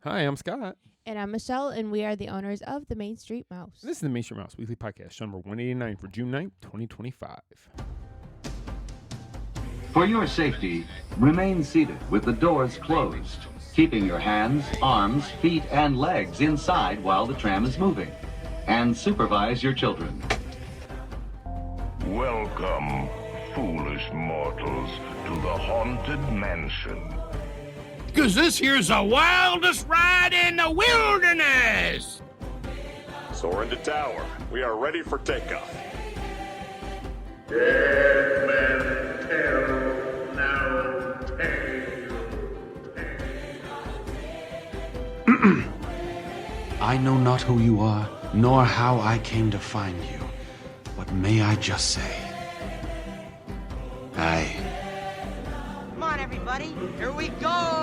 Hi, I'm Scott. And I'm Michelle, and we are the owners of the Main Street Mouse. This is the Main Street Mouse Weekly Podcast, show number 189 for June 9th, 2025. For your safety, remain seated with the doors closed, keeping your hands, arms, feet, and legs inside while the tram is moving. And supervise your children. Welcome, foolish mortals, to the Haunted Mansion. 'Cause this here's the wildest ride in the wilderness! Soar into tower. We are ready for takeoff. Dead men tell no tale. I know not who you are, nor how I came to find you. But may I just say, Come on, everybody. Here we go.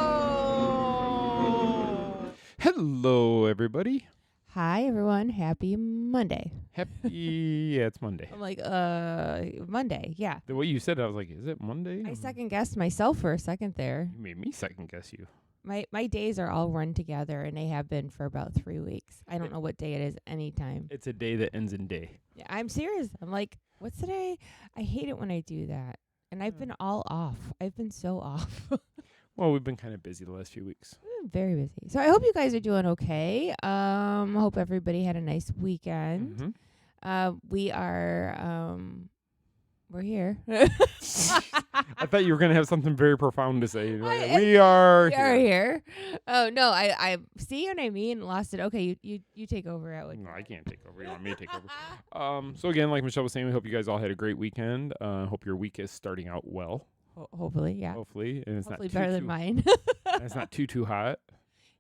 Hello, everybody. Hi, everyone. Happy Monday. Yeah, it's Monday. I'm like, Monday, yeah. The way you said it, I was like, is it Monday? I second-guessed myself for a second there. You made me second guess you. My days are all run together, and they have been for about 3 weeks. I don't know what day it is anytime. It's a day that ends in day. Yeah, I'm serious. I'm like, what's today? I hate it when I do that. And I've been all off. I've been so off. Well, we've been kind of busy the last few weeks. We've been very busy. So I hope you guys are doing okay. Hope everybody had a nice weekend. We are, we're here. I thought you were going to have something very profound to say. We are here. Oh, no, I see what I mean. Lost it. Okay, you take over. No, I can't take over. You want me to take over? So again, like Michelle was saying, we hope you guys all had a great weekend. Hope your week is starting out well. Hopefully, yeah. Hopefully. And it's Hopefully not better than mine. And it's not too hot.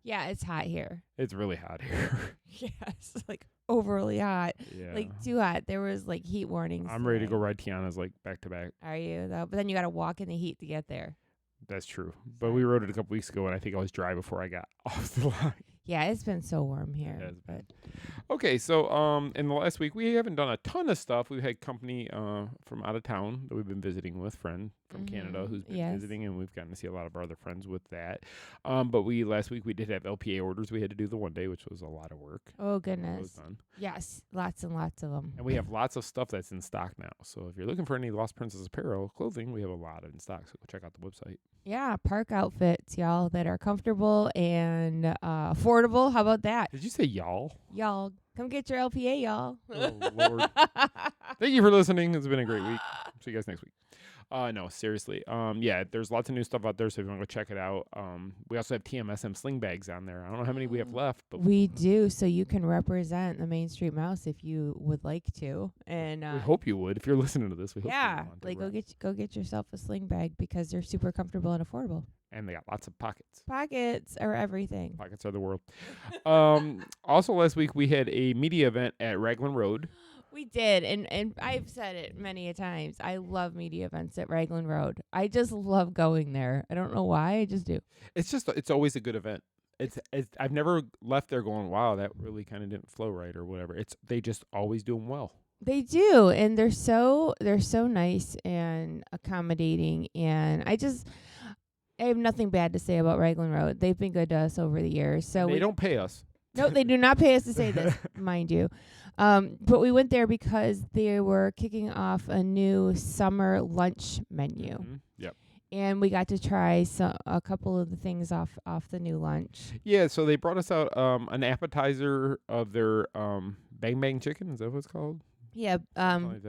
Yeah, it's hot here. It's really hot here. Yeah, it's like overly hot. Yeah. Like too hot. There was like heat warnings. I'm ready to go ride Tiana's like back to back. Are you though? But then you got to walk in the heat to get there. That's true. But we rode it a couple weeks ago, and I think I was dry before I got off the line. Yeah, it's been so warm here. It has been. Okay, so in the last week, we haven't done a ton of stuff. We've had company from out of town that we've been visiting with, friend from Canada who's been visiting, and we've gotten to see a lot of our other friends with that. But last week we did have LPA orders we had to do the one day, which was a lot of work. Oh, goodness. It was done. Yes, lots and lots of them. And we have lots of stuff that's in stock now. So if you're looking for any Lost Princess apparel clothing, we have a lot in stock. So go check out the website. Yeah, park outfits, y'all, that are comfortable and affordable. How about that? Did you say y'all? Y'all, come get your LPA, y'all. Oh, Lord. Thank you for listening. It's been a great week. See you guys next week. No, seriously. Yeah, there's lots of new stuff out there, so if you want to go check it out. We also have TMSM sling bags on there. I don't know how many we have left, but we do, so you can represent the Main Street Mouse if you would like to. And we hope you would. If you're listening to this, we hope you want to. Like go get yourself a sling bag because they're super comfortable and affordable. And they got lots of pockets. Pockets are everything. Pockets are the world. Also, last week we had a media event at Raglan Road. We did, and I've said it many a times. I love media events at Raglan Road. I just love going there. I don't know why, I just do. It's always a good event. It's I've never left there going, wow, that really kind of didn't flow right or whatever. They just always do them well. They do, and they're so nice and accommodating, and I have nothing bad to say about Raglan Road. They've been good to us over the years. So they don't pay us. No, they do not pay us to say this, mind you. But we went there because they were kicking off a new summer lunch menu. Mm-hmm. Yep. And we got to try a couple of the things off the new lunch. Yeah, so they brought us out an appetizer of their Bang Bang Chicken. Is that what it's called? Yeah,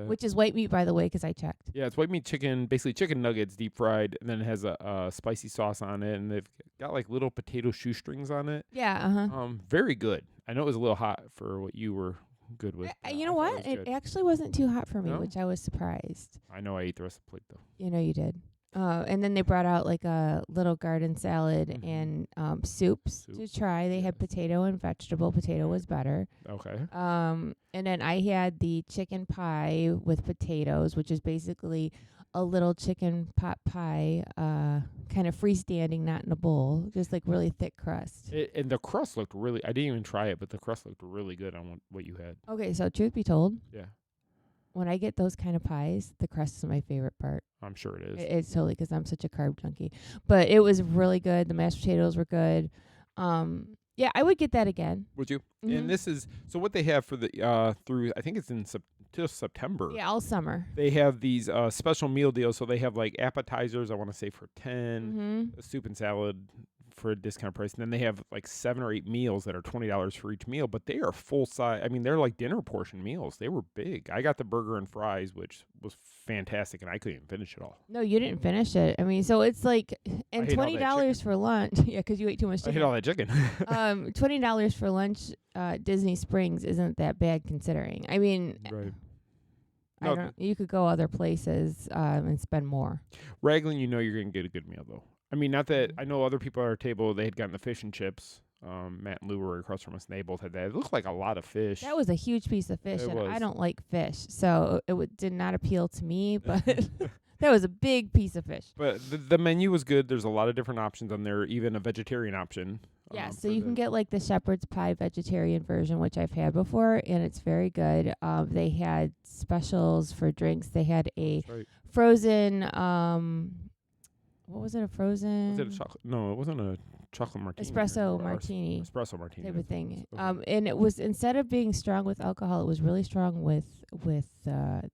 which is white meat, by the way, because I checked. Yeah, it's white meat chicken, basically chicken nuggets, deep fried, and then it has a spicy sauce on it, and they've got like little potato shoestrings on it. Yeah, very good. I know it was a little hot for what you were good with. You know what? It actually wasn't too hot for me, which I was surprised. I know I ate the rest of the plate, though. You know you did. And then they brought out like a little garden salad and soups to try. They had potato and vegetable. Potato was better. Okay. And then I had the chicken pie with potatoes, which is basically a little chicken pot pie, kind of freestanding, not in a bowl, just like really thick crust. And the crust looked really, I didn't even try it, but the crust looked really good on what you had. Okay, so truth be told. Yeah. When I get those kind of pies, the crust is my favorite part. I'm sure it is. It's totally because I'm such a carb junkie. But it was really good. The mashed potatoes were good. Yeah, I would get that again. Would you? Mhm. And this is so what they have for the through I think it's in till September. Yeah, all summer. They have these special meal deals. So they have like appetizers, I want to say for 10, Mm-hmm. a soup and salad for a discount price. And then they have like 7 or 8 meals that are $20 for each meal, but they are full size. I mean, they're like dinner portion meals. They were big. I got the burger and fries, which was fantastic, and I couldn't even finish it all. No, you didn't finish it. I mean, so it's like, and ate all that $20 for lunch. Yeah, because you ate too much I chicken. hit all that chicken. $20 for lunch, Disney Springs isn't that bad considering. I mean, Right. I No, don't. You could go other places and spend more. Raglan, you know you're going to get a good meal, though. I mean, not that Mm-hmm. I know other people at our table, they had gotten the fish and chips. Matt and Lou were across from us, and they both had that. It looked like a lot of fish. That was a huge piece of fish, It and I was. don't like fish, so it did not appeal to me. But that was a big piece of fish. But the menu was good. There's a lot of different options on there, even a vegetarian option. Yeah, so for you can get like the shepherd's pie vegetarian version, which I've had before, and it's very good. They had specials for drinks. They had a That's right. frozen. What was it? A frozen? Was it a chocolate? No, it wasn't a chocolate martini. Espresso or martini Espresso martini. type of thing. Okay. And it was, instead of being strong with alcohol, it was really strong with the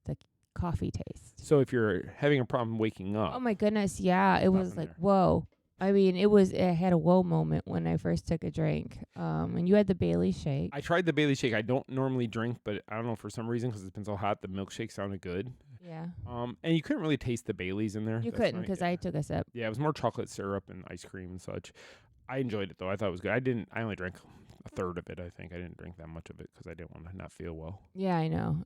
coffee taste. So if you're having a problem waking up, Oh my goodness, yeah, it was in like there. whoa. I mean, it had a whoa moment when I first took a drink. And you had the Bailey shake. I tried the Bailey shake. I don't normally drink, but I don't know, for some reason, because it's been so hot, the milkshake sounded good. Yeah, And you couldn't really taste the Baileys in there. you That's couldn't my- because I took a sip. Yeah, it was more chocolate syrup and ice cream and such. I enjoyed it, though. I thought it was good. I only drank a third of it, I think. I didn't drink that much of it because I didn't want to not feel well. Yeah, I know.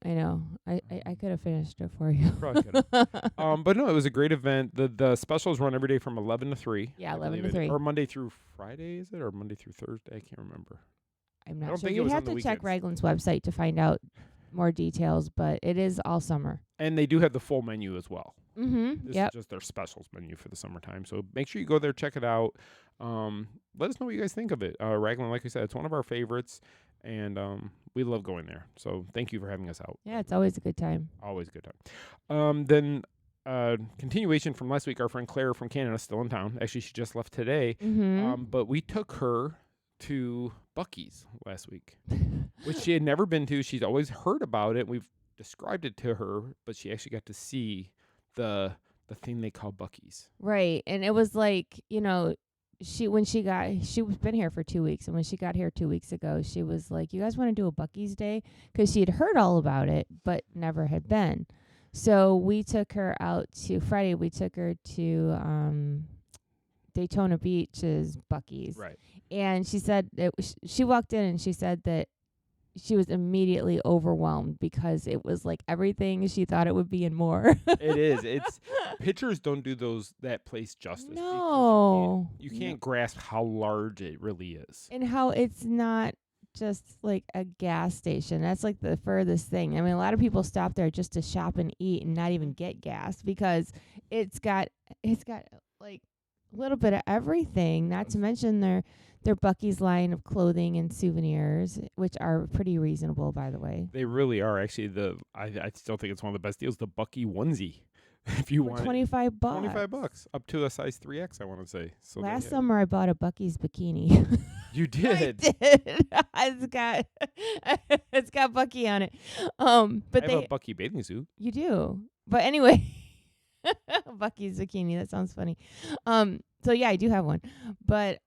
I could have finished it for you. Probably could've. But no, it was a great event. The specials run every day from 11 to 3. Yeah, I 11 believe to it. 3. Or Monday through Friday, is it? Or Monday through Thursday? I can't remember. I'm I not don't sure. think it You'd was have on to the check weekends. Raglan's website to find out more details, but it is all summer. And they do have the full menu as well. Mm-hmm. This Yep. is just their specials menu for the summertime. So make sure you go there, check it out. Let us know what you guys think of it. Raglan, like I said, it's one of our favorites, and we love going there. So thank you for having us out. Yeah, it's always a good time. Always a good time. Then continuation from last week, our friend Claire from Canada, still in town. Actually, she just left today. Mm-hmm. But we took her to Buc-ees last week, which she had never been to. She's always heard about it. We've described it to her, but she actually got to see the thing they call Buc-ees. Right. And it was like, she's been here for 2 weeks, and when she got here 2 weeks ago, she was like, you guys want to do a Buc-ees day? Because she had heard all about it, but never had been. So we took her out to Friday. We took her to Daytona Beach's Buc-ees. Right. And she said that she walked in and she said that she was immediately overwhelmed because it was like everything she thought it would be and more. It is. It's pictures don't do that place justice. because No. you can't grasp how large it really is. And how it's not just like a gas station. That's like the furthest thing. I mean, a lot of people stop there just to shop and eat and not even get gas because it's got like a little bit of everything, not to mention their Buc-ees line of clothing and souvenirs, which are pretty reasonable, by the way. They really are. Actually, I still think it's one of the best deals. The Buc-ee onesie, if you want it. $25. $25 up to a size 3X, I want to say. So they Last have- summer I bought a Buc-ees bikini. you did. I did. It's got Buc-ee on it. But I have a Buc-ee bathing suit. You do. But anyway, Buc-ee's bikini. That sounds funny. So yeah, I do have one. But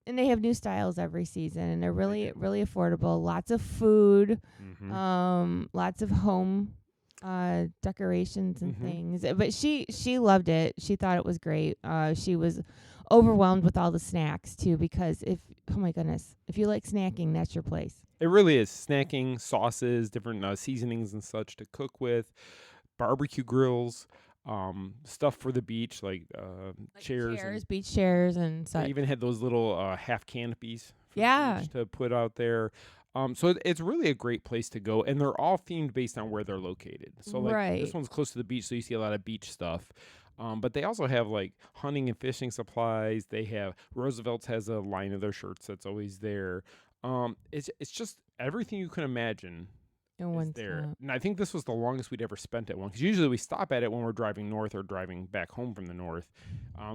and they have new styles every season, and they're really affordable. Lots of food, lots of home decorations and things. But she loved it. She thought it was great. She was overwhelmed with all the snacks too, because oh my goodness, if you like snacking, that's your place. It really is. Snacking, sauces, different seasonings and such to cook with, barbecue grills, stuff for the beach like chairs. Beach chairs and such. They even had those little half canopies for the Yeah. beach to put out there. So it's really a great place to go, and they're all themed based on where they're located. So like Right. this one's close to the beach, so you see a lot of beach stuff. But they also have like hunting and fishing supplies. They have Roosevelt's has a line of their shirts that's always there. It's just everything you can imagine In one there. stop. And I think this was the longest we'd ever spent at one, because usually we stop at it when we're driving north or driving back home from the north.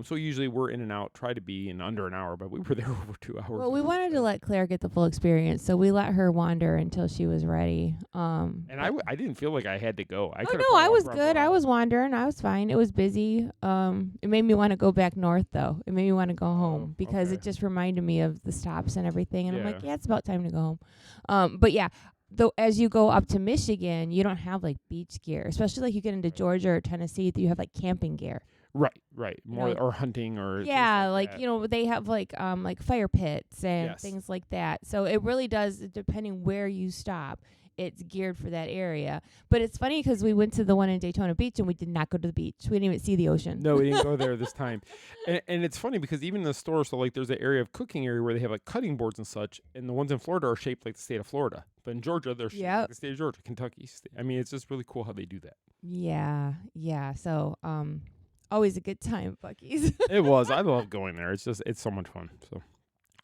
So usually we're in and out, try to be in under an hour, but we were there over 2 hours. Well, we wanted to let Claire get the full experience, so we let her wander until she was ready. And I didn't feel like I had to go. I I was good. I was wandering. I was fine. It was busy. It made me want to go back north, though. It made me want to go home because it just reminded me of the stops and everything. And I'm like, yeah, it's about time to go home. But yeah. Though as you go up to Michigan, you don't have like beach gear, especially like you get into Georgia or Tennessee, you have like camping gear. Right. More or hunting or like they have like fire pits and things like that. So it really does, depending where you stop, it's geared for that area. But it's funny because we went to the one in Daytona Beach and we did not go to the beach. We didn't even see the ocean. No, we didn't go there this time. And it's funny because even in the store, so like there's an area of cooking area where they have like cutting boards and such, and the ones in Florida are shaped like the state of Florida. But in Georgia, they're shaped like the state of Georgia, Kentucky. I mean, it's just really cool how they do that. Yeah. So, always a good time at Buc-ees. It was. I love going there. It's so much fun. So,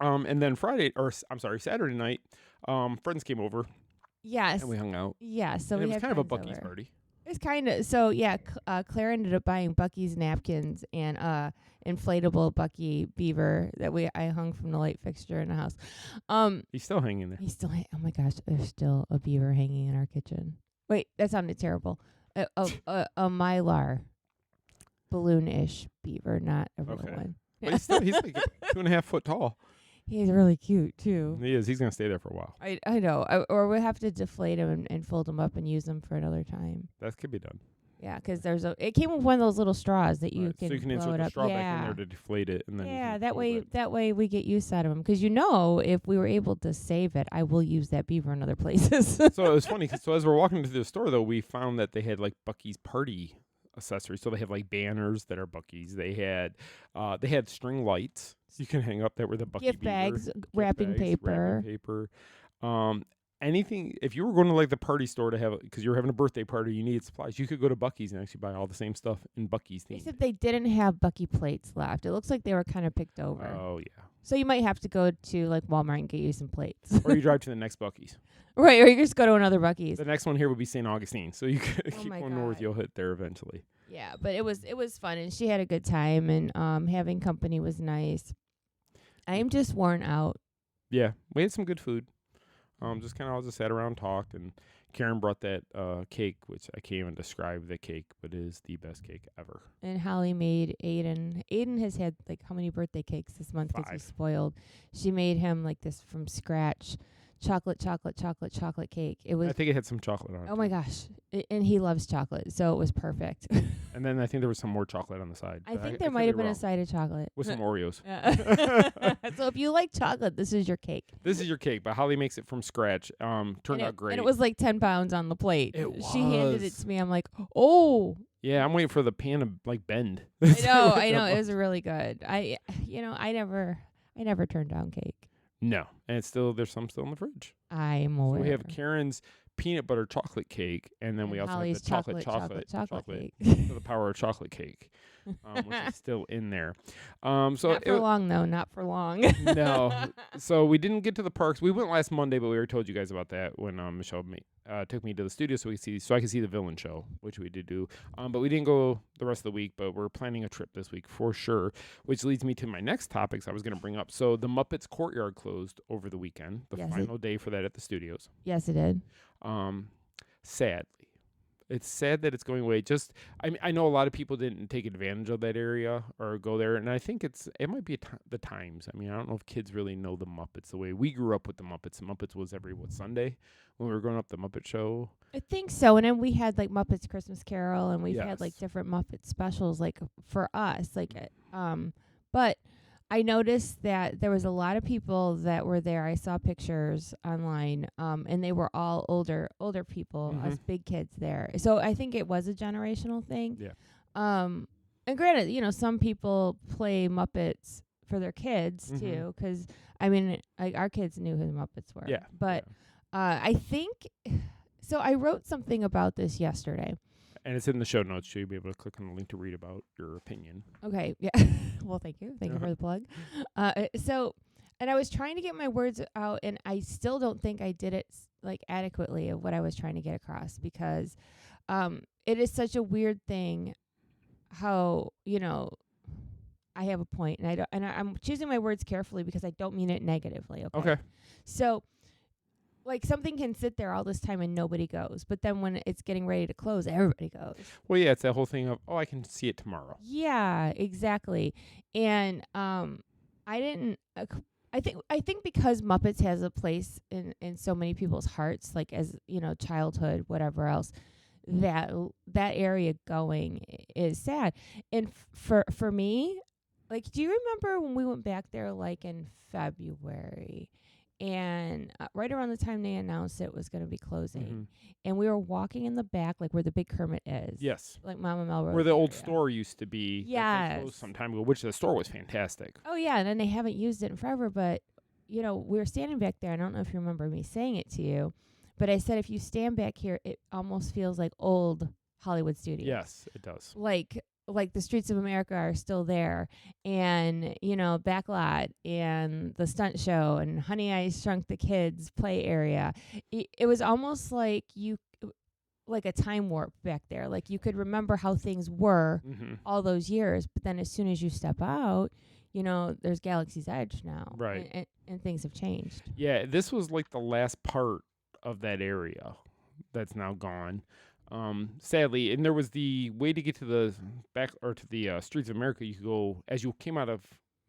and then Saturday night, friends came over. Yes. And we hung out. Yeah. So and we it was kind of a Buc-ees over. party. It's kind of Claire ended up buying Buc-ees napkins and inflatable Buc-ee beaver that I hung from the light fixture in the house. He's still hanging there. Oh my gosh, there's still a beaver hanging in our kitchen. Wait, that sounded terrible. A Mylar balloon-ish beaver, not a real one. But he's like 2.5 foot tall. He's really cute too. He is. He's gonna stay there for a while. I know. Or we have to deflate him and fold him up and use them for another time. That could be done. Yeah, because it came with one of those little straws that you can. So you can blow insert it the up. straw back in there to deflate it, and then that way we get use out of them. Because if we were able to save it, I will use that beaver in other places. So it was funny. So as we're walking into the store, though, we found that they had like Buc-ees party accessories. So they have like banners that are Buc-ees. They had string lights you can hang up that were the Buc-ee gift bags, wrapping paper. Anything. If you were going to like the party store to have, because you were having a birthday party, you needed supplies, you could go to Buc-ees and actually buy all the same stuff in Buc-ees theme. Except they didn't have Buc-ee plates left. It looks like they were kind of picked over. Oh yeah. So you might have to go to like Walmart and get you some plates. Or you drive to the next Buc-ees. Right, or you just go to another Buc-ees. The next one here would be St. Augustine, so you could keep going north, you'll hit there eventually. Yeah, but it was fun, and she had a good time, and having company was nice. I am just worn out. Yeah, we had some good food. Just kind of all just sat around, talked, and Karen brought that cake, which I can't even describe the cake, but it is the best cake ever. And Holly made Aiden. Aiden has had like how many birthday cakes this month because he's spoiled. She made him like this from scratch. Chocolate cake. It was. I think it had some chocolate on it. Oh my gosh! And he loves chocolate, so it was perfect. And then I think there was some more chocolate on the side. I think there might have been a side of chocolate with some Oreos. So if you like chocolate, this is your cake. This is your cake, but Holly makes it from scratch. Turned out great. And it was like 10 pounds on the plate. It was. She handed it to me. I'm like, oh. Yeah, I'm waiting for the pan to like bend. I know. It was really good. I never turned down cake. No, and there's some still in the fridge. I'm aware. So we have Karen's peanut butter chocolate cake, and then we also Holly's have the chocolate cake. So the power of chocolate cake, which is still in there. So not for long though. Not for long. No. So we didn't get to the parks. We went last Monday, but we already told you guys about that when Michele took me to the studio so I could see the villain show, which we did do. But we didn't go the rest of the week. But we're planning a trip this week for sure, which leads me to my next topics I was going to bring up. So the Muppets Courtyard closed over the weekend, the final day for that at the studios. Yes, it did. Sadly. It's sad that it's going away. I know a lot of people didn't take advantage of that area or go there, and I think it might be the times. I mean, I don't know if kids really know the Muppets the way we grew up with the Muppets. The Muppets was every Sunday when we were growing up. The Muppet Show. I think so, and then we had like Muppets Christmas Carol, and we've had like different Muppet specials, like for us, but. I noticed that there was a lot of people that were there. I saw pictures online, and they were all older people, us big kids there. So I think it was a generational thing. Yeah. And granted, some people play Muppets for their kids too, because I mean, like our kids knew who the Muppets were. Yeah. But I think so. I wrote something about this yesterday. And it's in the show notes, so you'll be able to click on the link to read about your opinion. Okay, yeah. Well, thank you. Thank you for the plug. So And I was trying to get my words out, and I still don't think I did it adequately of what I was trying to get across, because it is such a weird thing how, I have a point, and I'm choosing my words carefully because I don't mean it negatively. Okay. So something can sit there all this time and nobody goes, but then when it's getting ready to close, everybody goes. Well, yeah, it's that whole thing of, I can see it tomorrow. Yeah, exactly. And I didn't. I think because Muppets has a place in so many people's hearts, as childhood, whatever else, that area going is sad. And for me, do you remember when we went back there in February? And right around the time they announced it was going to be closing, and we were walking in the back, where the big Kermit is. Yes. Mama Melrose. Where the old store used to be. Yes. They closed some time ago, which the store was fantastic. Oh, yeah, and then they haven't used it in forever, but, we were standing back there. I don't know if you remember me saying it to you, but I said if you stand back here, it almost feels like old Hollywood studios. Yes, it does. Like the Streets of America are still there, and Backlot and the stunt show and Honey I Shrunk the Kids play area. It was almost like a time warp back there. You could remember how things were all those years, but then as soon as you step out, there's Galaxy's Edge now, right? And things have changed. Yeah, this was the last part of that area that's now gone. Sadly, and there was the way to get to the back or to the Streets of America. You could go as you came out of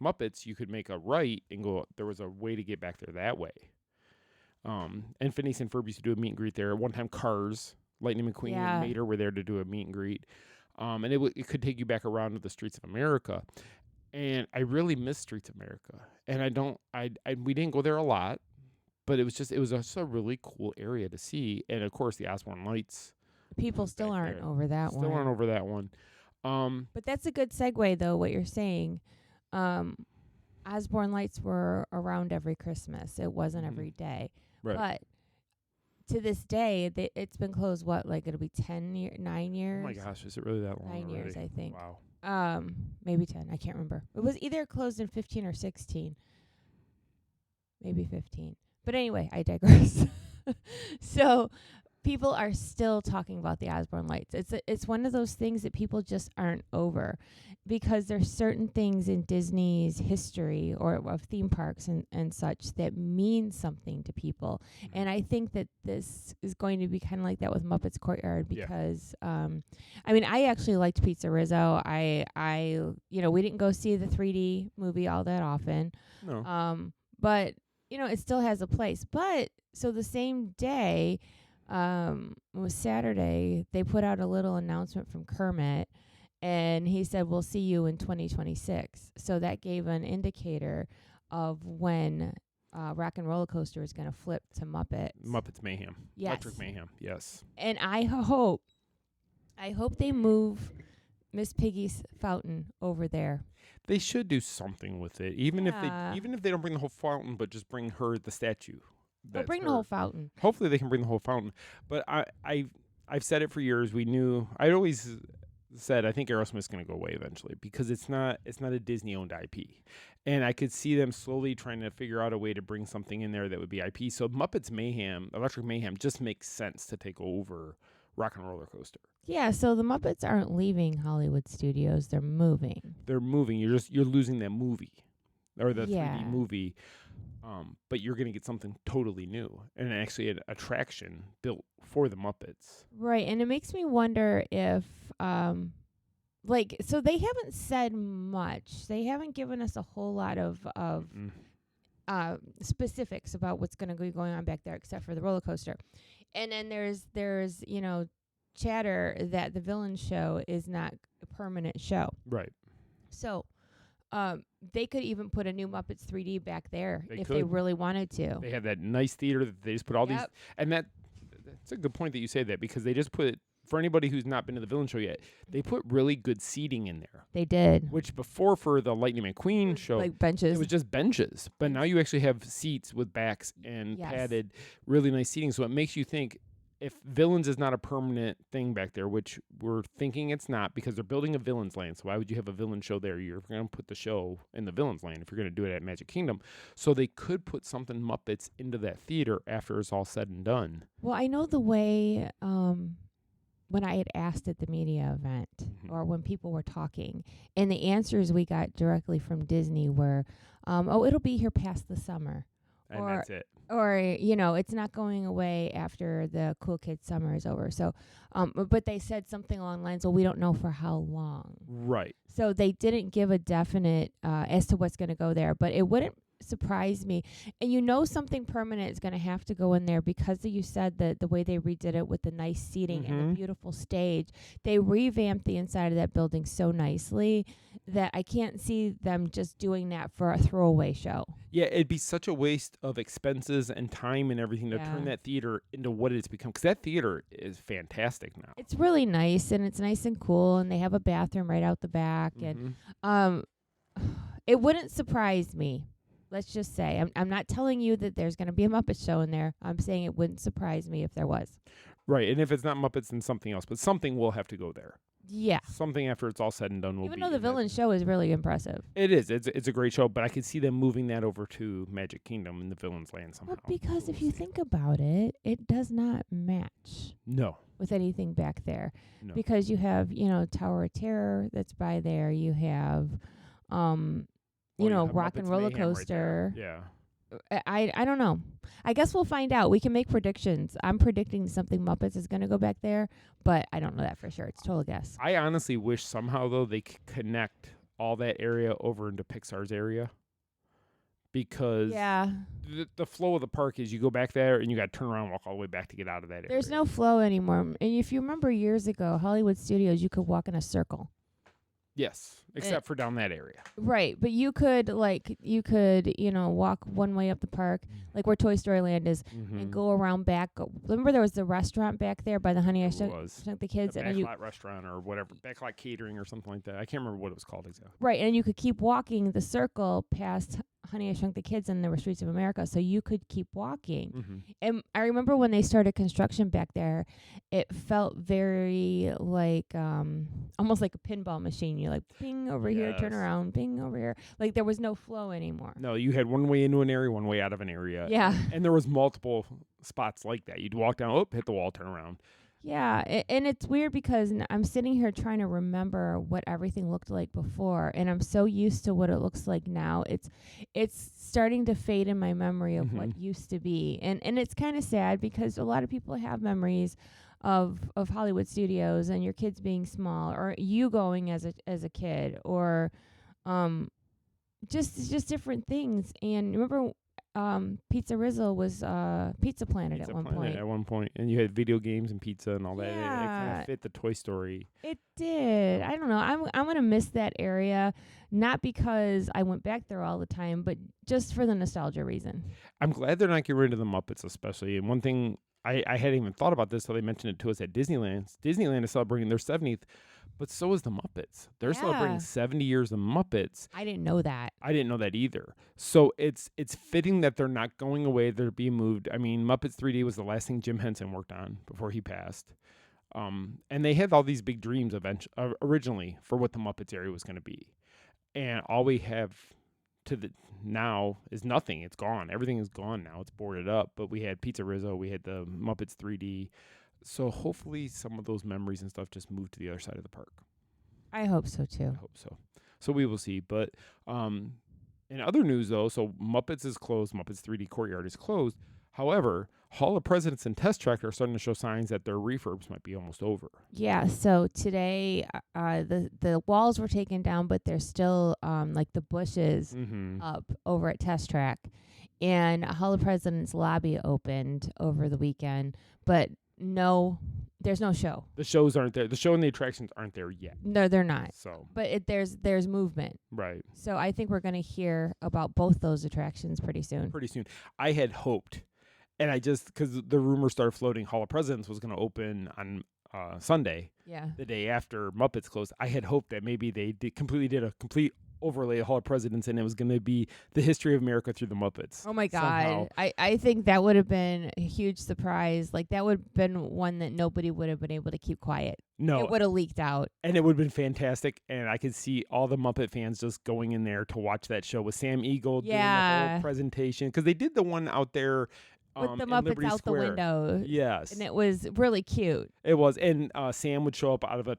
Muppets. You could make a right and go. There was a way to get back there that way. And Phineas and Ferb used to do a meet and greet there. At one time, Cars, Lightning McQueen, and Mater were there to do a meet and greet. And it could take you back around to the Streets of America. And I really miss Streets of America. And we didn't go there a lot, but it was just a really cool area to see. And of course, the Osborne Lights. People still aren't over that one. Still aren't over that one. But that's a good segue, though, what you're saying. Osborne Lights were around every Christmas. It wasn't every day. Right. But to this day, it's been closed, it'll be 9 years? Oh, my gosh. Is it really that long 9 already? years, I think. Wow. Maybe 10. I can't remember. It was either closed in 15 or 16. Maybe 15. But anyway, I digress. So people are still talking about the Osborne Lights. It's one of those things that people just aren't over, because there's certain things in Disney's history or of theme parks and such that mean something to people. And I think that this is going to be kind of like that with Muppets Courtyard, because I actually liked Pizza Rizzo. We didn't go see the 3D movie all that often. No. But it still has a place. But so the same day, it was Saturday, they put out a little announcement from Kermit, and he said, we'll see you in 2026. So that gave an indicator of when Rock and Roller Coaster is going to flip to Muppets. Muppets Mayhem. Yes. Electric Mayhem, yes. And I hope they move Miss Piggy's fountain over there. They should do something with it, even if they don't bring the whole fountain, but just bring her the statue. They'll bring the whole fountain. Hopefully they can bring the whole fountain. But I've said it for years. I'd always said I think Aerosmith's going to go away eventually, because it's not a Disney-owned IP. And I could see them slowly trying to figure out a way to bring something in there that would be IP. So Muppets Mayhem, Electric Mayhem, just makes sense to take over Rock and Roller Coaster. Yeah, so the Muppets aren't leaving Hollywood Studios. They're moving. You're losing that movie or the 3D movie. But you're going to get something totally new and actually an attraction built for the Muppets. Right, and it makes me wonder if, so they haven't said much. They haven't given us a whole lot of specifics about what's going to be going on back there, except for the roller coaster. And then there's chatter that the Villain Show is not a permanent show. Right. So they could even put a new Muppets 3D back there if they really wanted to. They have that nice theater that they just put all these. And that's a good point that you say that, because they just put, for anybody who's not been to the Villain Show yet, they put really good seating in there. They did. Which before, for the Lightning McQueen show, like benches. It was just benches. But now you actually have seats with backs and padded, really nice seating. So it makes you think, if Villains is not a permanent thing back there, which we're thinking it's not because they're building a Villains Land. So why would you have a villain show there? You're going to put the show in the Villains Land if you're going to do it at Magic Kingdom. So they could put something Muppets into that theater after it's all said and done. Well, I know the way when I had asked at the media event or when people were talking, and the answers we got directly from Disney were, it'll be here past the summer. And that's it. Or, it's not going away after the Cool Kids summer is over. So, but they said something along the lines, well, we don't know for how long. Right. So they didn't give a definite as to what's going to go there, but it wouldn't surprise me. And something permanent is going to have to go in there because you said that the way they redid it with the nice seating and the beautiful stage, they revamped the inside of that building so nicely that I can't see them just doing that for a throwaway show. Yeah, it'd be such a waste of expenses and time and everything to turn that theater into what it's become. Because that theater is fantastic now. It's really nice, and it's nice and cool, and they have a bathroom right out the back. And it wouldn't surprise me. Let's just say. I'm not telling you that there's going to be a Muppet show in there. I'm saying it wouldn't surprise me if there was. Right, and if it's not Muppets, then something else. But something will have to go there. Yeah. Something after it's all said and done will be. Even though the villain show is really impressive. It is. It's a great show, but I could see them moving that over to Magic Kingdom in the Villains Land somehow. Well, because if you think about it, it does not match. No. With anything back there. No. Because you have, Tower of Terror that's by there. You have, Rock and Roller Coaster. Right yeah. I don't know. I guess we'll find out. We can make predictions. I'm predicting something Muppets is going to go back there, but I don't know that for sure. It's total guess. I honestly wish somehow, though, they could connect all that area over into Pixar's area. Because the flow of the park is you go back there and you got to turn around and walk all the way back to get out of that area. There's no flow anymore. And if you remember years ago, Hollywood Studios, you could walk in a circle. Yes, except for down that area. Right, but you could walk one way up the park, like where Toy Story Land is, and go around back. Remember there was the restaurant back there by the Honey I Shrunk the Kids? The Backlot restaurant or whatever, Backlot Catering or something like that. I can't remember what it was called exactly. Right, and you could keep walking the circle past Honey I Shrunk the Kids, and there were Streets of America, so you could keep walking. And I remember when they started construction back there, it felt very like almost like a pinball machine. You like ping over here, turn around, ping over here. Like there was no flow anymore. No, you had one way into an area, one way out of an area. Yeah. And there was multiple spots like that. You'd walk down, hit the wall, turn around. Yeah, and it's weird because I'm sitting here trying to remember what everything looked like before, and I'm so used to what it looks like now. It's starting to fade in my memory of what used to be, and it's kind of sad because a lot of people have memories of Hollywood Studios and your kids being small, or you going as a kid, or just different things. And remember, Pizza Rizzo was Pizza Planet at one point. At one point, and you had video games and pizza and all that. Yeah. It kind of fit the Toy Story. It did. I don't know. I'm gonna miss that area, not because I went back there all the time, but just for the nostalgia reason. I'm glad they're not getting rid of the Muppets, especially. And one thing I hadn't even thought about this until they mentioned it to us at Disneyland. Disneyland is celebrating their 70th. But so is the Muppets. They're celebrating 70 years of Muppets. I didn't know that. I didn't know that either. So it's fitting that they're not going away. They're being moved. I mean, Muppets 3D was the last thing Jim Henson worked on before he passed. And they had all these big dreams originally for what the Muppets area was going to be. And all we have now is nothing. It's gone. Everything is gone now. It's boarded up. But we had Pizza Rizzo. We had the Muppets 3D. So hopefully some of those memories and stuff just move to the other side of the park. I hope so, too. I hope so. So we will see. But in other news, though, so Muppets is closed. Muppets 3D Courtyard is closed. However, Hall of Presidents and Test Track are starting to show signs that their refurbs might be almost over. Yeah, so today the walls were taken down, but there's still like the bushes up over at Test Track. And Hall of Presidents lobby opened over the weekend, but no, there's no show. The shows aren't there. The show and the attractions aren't there yet. No, they're not. So, but there's movement. Right. So I think we're going to hear about both those attractions pretty soon. I had hoped, and I just, because the rumor started floating, Hall of Presidents was going to open on Sunday. Yeah. The day after Muppets closed. I had hoped that maybe they completely did a complete overlay Hall of Presidents, and it was going to be the history of America through the Muppets. Oh my somehow. God. I think that would have been a huge surprise. Like that would have been one that nobody would have been able to keep quiet. No. It would have leaked out. And it would have been fantastic, and I could see all the Muppet fans just going in there to watch that show with Sam Eagle doing the whole presentation, because they did the one out there with the in Muppets Liberty out Square. the window. Yes. And it was really cute. It was, and Sam would show up out of a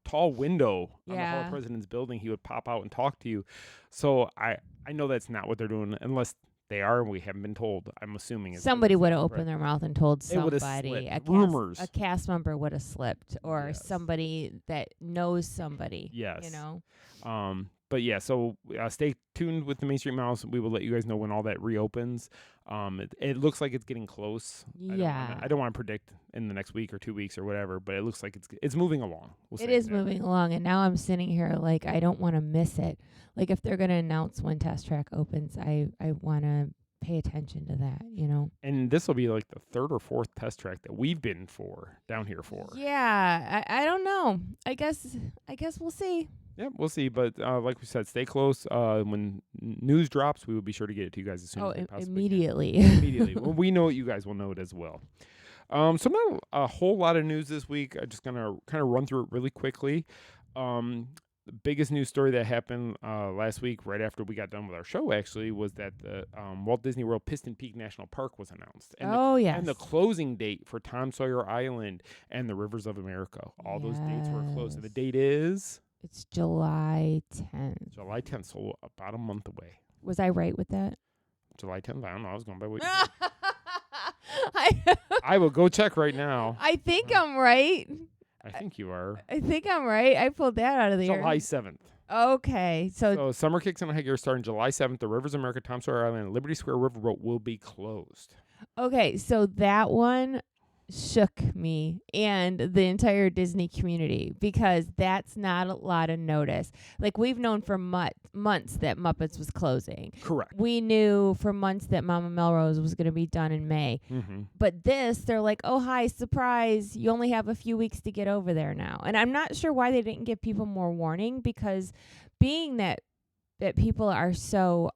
tall window on the Hall of Presidents building. He would pop out and talk to you. So I know that's not what they're doing, unless they are, and we haven't been told. I'm assuming it's somebody would have opened their mouth and told somebody. Rumors. A cast member would have slipped, or somebody that knows somebody. Yes. You know. But yeah, so stay tuned with the Main Street Mouse. We will let you guys know when all that reopens. It looks like it's getting close. Yeah. I don't want to predict in the next week or 2 weeks or whatever, but it looks like it's moving along. It is moving along, and now I'm sitting here like I don't want to miss it. Like if they're going to announce when Test Track opens, I want to pay attention to that, you know. And this will be like the third or fourth Test Track that we've been down here for. Yeah, I don't know. I guess we'll see. Yeah, we'll see. But like we said, stay close. When news drops, we will be sure to get it to you guys as soon as we possibly immediately. can. Immediately. Well, we know it. You guys will know it as well. So not a whole lot of news this week. I'm just going to kind of run through it really quickly. The biggest news story that happened last week, right after we got done with our show, actually, was that the Walt Disney World Piston Peak National Park was announced. And yes. And the closing date for Tom Sawyer Island and the Rivers of America. All those dates were closed. And the date is? It's July 10th. July 10th, so about a month away. Was I right with that? July 10th? I don't know. I was going by what you said. I will go check right now. I think I'm right. I think you are. I think I'm right. I pulled that out of the air. July 7th. Okay. So Summer Kicks and Hike starting July 7th. The Rivers of America, Tom Sawyer Island, and Liberty Square Riverboat will be closed. Okay, so that one shook me and the entire Disney community, because that's not a lot of notice. Like, we've known for months that Muppets was closing. Correct. We knew for months that Mama Melrose was going to be done in May. Mm-hmm. But this, they're like, oh, hi, surprise. You only have a few weeks to get over there now. And I'm not sure why they didn't give people more warning, because being that people are so,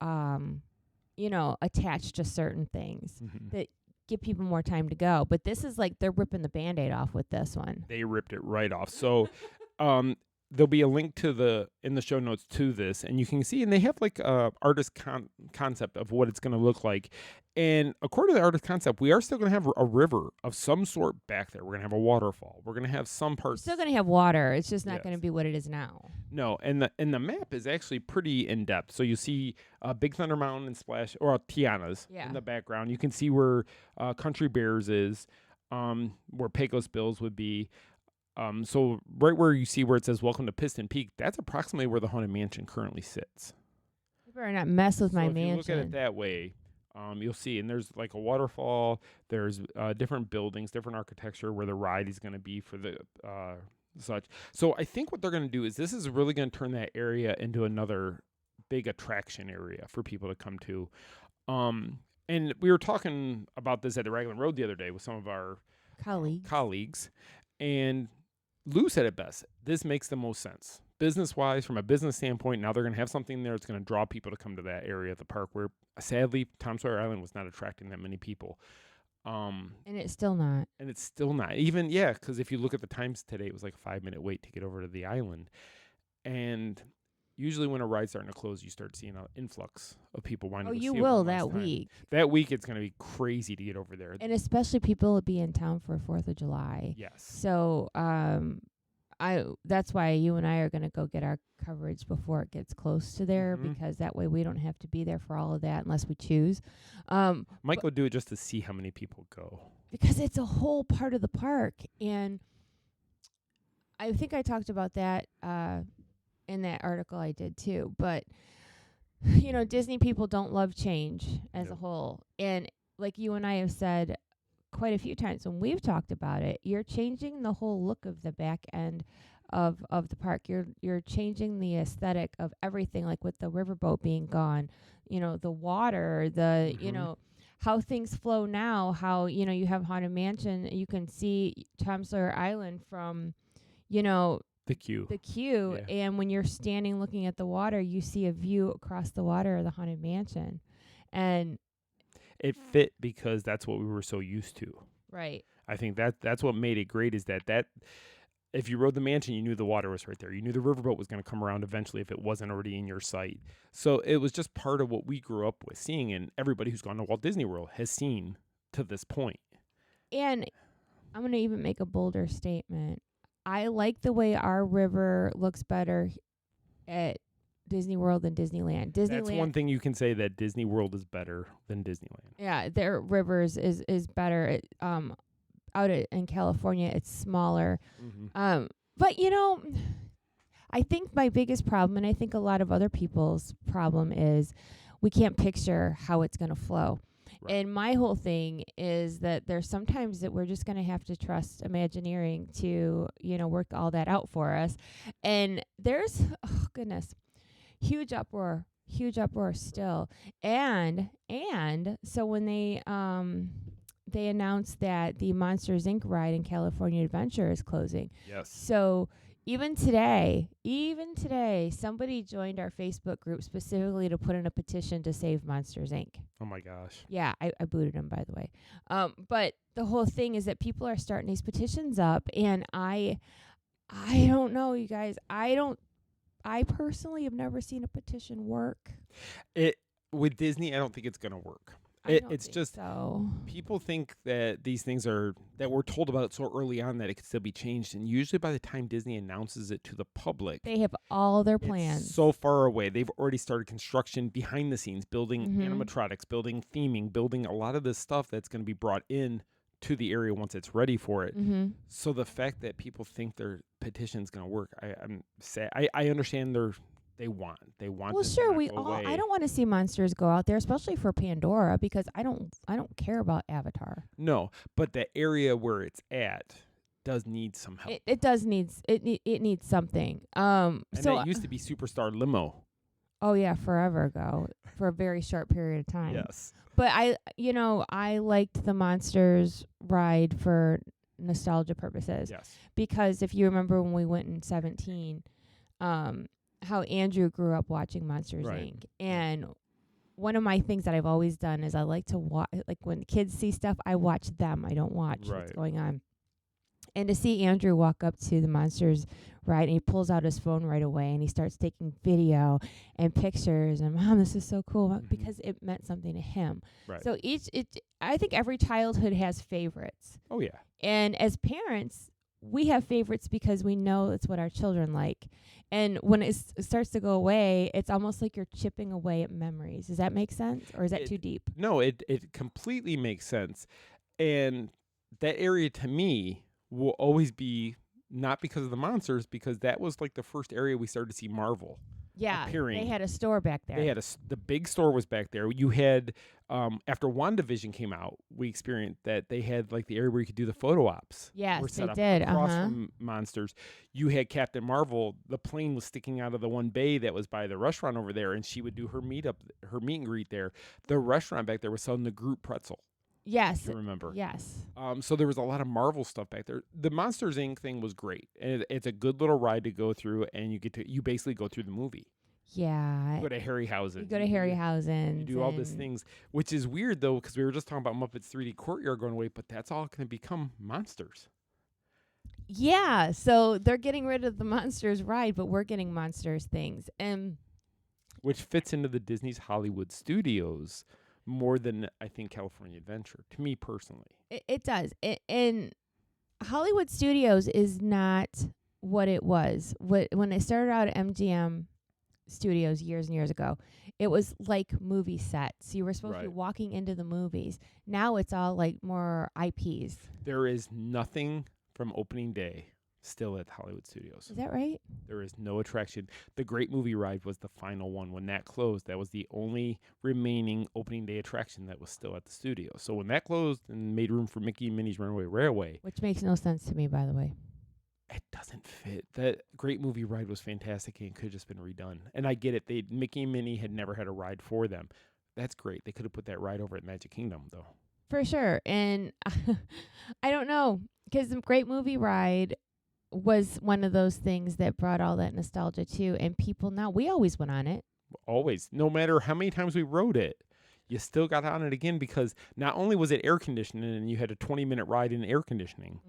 attached to certain things, that give people more time to go. But this is like they're ripping the Band-Aid off with this one. They ripped it right off. So there'll be a link to in the show notes to this, and you can see, and they have like a artist concept of what it's going to look like. And according to the artist concept, we are still going to have a river of some sort back there. We're going to have a waterfall. We're going to have some parts. Still going to have water. It's just not going to be what it is now. No, and the map is actually pretty in depth. So you see Big Thunder Mountain and Splash, or Tiana's in the background. You can see where Country Bears is, where Pecos Bills would be. So right where you see where it says "Welcome to Piston Peak," that's approximately where the Haunted Mansion currently sits. You better not mess with my if mansion. You look at it that way, you'll see, and there's like a waterfall. There's different buildings, different architecture where the ride is going to be for the such. So I think what they're going to do is this is really going to turn that area into another big attraction area for people to come to. And we were talking about this at the Raglan Road the other day with some of our colleagues, and Lou said it best. This makes the most sense. Business-wise, from a business standpoint, now they're going to have something there that's going to draw people to come to that area of the park where, sadly, Tom Sawyer Island was not attracting that many people. And it's still not. And it's still not. Even, because if you look at the times today, it was like a 5-minute wait to get over to the island. And usually when a ride's starting to close, you start seeing an influx of people wanting to see it. Oh, you will that week. That week, it's going to be crazy to get over there. And especially people will be in town for 4th of July. Yes. So, that's why you and I are going to go get our coverage before it gets close to there, because that way we don't have to be there for all of that unless we choose. Mike would do it just to see how many people go. Because it's a whole part of the park. And I think I talked about that in that article I did too. But, Disney people don't love change as a whole. And like you and I have said quite a few times when we've talked about it, you're changing the whole look of the back end of the park. You're changing the aesthetic of everything, like with the riverboat being gone, the water, how things flow now, how, you have Haunted Mansion, you can see Tom Sawyer Island from, The queue. Yeah. And when you're standing looking at the water, you see a view across the water of the Haunted Mansion. And it fit because that's what we were so used to. Right. I think that's what made it great is that if you rode the mansion, you knew the water was right there. You knew the riverboat was going to come around eventually if it wasn't already in your sight. So it was just part of what we grew up with seeing, and everybody who's gone to Walt Disney World has seen to this point. And I'm going to even make a bolder statement. I like the way our river looks better at Disney World than Disneyland. That's one thing you can say, that Disney World is better than Disneyland. Yeah, their rivers is better. Out in California, it's smaller. Mm-hmm. But, I think my biggest problem, and I think a lot of other people's problem, is we can't picture how it's going to flow. Right. And my whole thing is that there's sometimes that we're just going to have to trust Imagineering to, work all that out for us. And there's, oh, goodness, huge uproar still. And so when they announced that the Monsters, Inc. ride in California Adventure is closing. Yes. So even today, somebody joined our Facebook group specifically to put in a petition to save Monsters, Inc. Oh, my gosh. Yeah, I booted him, by the way. But the whole thing is that people are starting these petitions up, and I don't know, you guys. I personally have never seen a petition work. With Disney, I don't think it's going to work. It's just so. People think that these things that we're told about so early on that it could still be changed, and usually by the time Disney announces it to the public, they have all their plans it's so far away. They've already started construction behind the scenes, building animatronics, building theming, building a lot of this stuff that's going to be brought in to the area once it's ready for it. Mm-hmm. So the fact that people think their petition's going to work, I'm sad. I understand they want. Well, sure, we all. I don't want to see monsters go out there, especially for Pandora, because I don't care about Avatar. No, but the area where it's at does need some help. It does needs something. And it used to be Superstar Limo. Oh yeah, forever ago, for a very short period of time. Yes. But I liked the Monsters ride for nostalgia purposes. Yes. Because if you remember when we went in 2017, how Andrew grew up watching Monsters, right. Inc. And one of my things that I've always done is I like to watch, like when the kids see stuff, I watch them. I don't watch what's going on. And to see Andrew walk up to the Monsters ride, and he pulls out his phone right away, and he starts taking video and pictures, and Mom, this is so cool, because it meant something to him. Right. So I think every childhood has favorites. Oh yeah. And as parents, we have favorites because we know it's what our children like. And when it starts to go away, it's almost like you're chipping away at memories. Does that make sense? Or is that too deep? No, it completely makes sense. And that area to me will always be not because of the monsters, because that was like the first area we started to see Marvel. Yeah, appearing. They had a store back there. They had the big store was back there. You had after WandaVision came out, we experienced that they had like the area where you could do the photo ops. Yes, they did. Across from Monsters. You had Captain Marvel. The plane was sticking out of the one bay that was by the restaurant over there, and she would do her meet and greet there. The restaurant back there was selling the Groot pretzel. Yes. You remember? Yes. So there was a lot of Marvel stuff back there. The Monsters, Inc. thing was great. And it's a good little ride to go through, and you basically go through the movie. Yeah. You go to Harryhausen. You go to Harryhausen. You do all these things, which is weird, though, because we were just talking about Muppets 3D Courtyard going away, but that's all going to become Monsters. Yeah. So they're getting rid of the Monsters ride, but we're getting Monsters things. Which fits into the Disney's Hollywood Studios more than, I think, California Adventure, to me personally. It does. And Hollywood Studios is not what it was. When it started out at MGM Studios years and years ago, it was like movie sets. You were supposed to be walking into the movies. Now it's all like more IPs. There is nothing from opening day still at Hollywood Studios. Is that right? There is no attraction. The Great Movie Ride was the final one. When that closed, that was the only remaining opening day attraction that was still at the studio. So when that closed and made room for Mickey and Minnie's Runaway Railway. Which makes no sense to me, by the way. It doesn't fit. That Great Movie Ride was fantastic and could have just been redone. And I get it. Mickey and Minnie had never had a ride for them. That's great. They could have put that ride over at Magic Kingdom, though. For sure. And I don't know, because the Great Movie Ride, was one of those things that brought all that nostalgia too. And people now, we always went on it. Always. No matter how many times we rode it, you still got on it again because not only was it air conditioning and you had a 20-minute ride in air conditioning,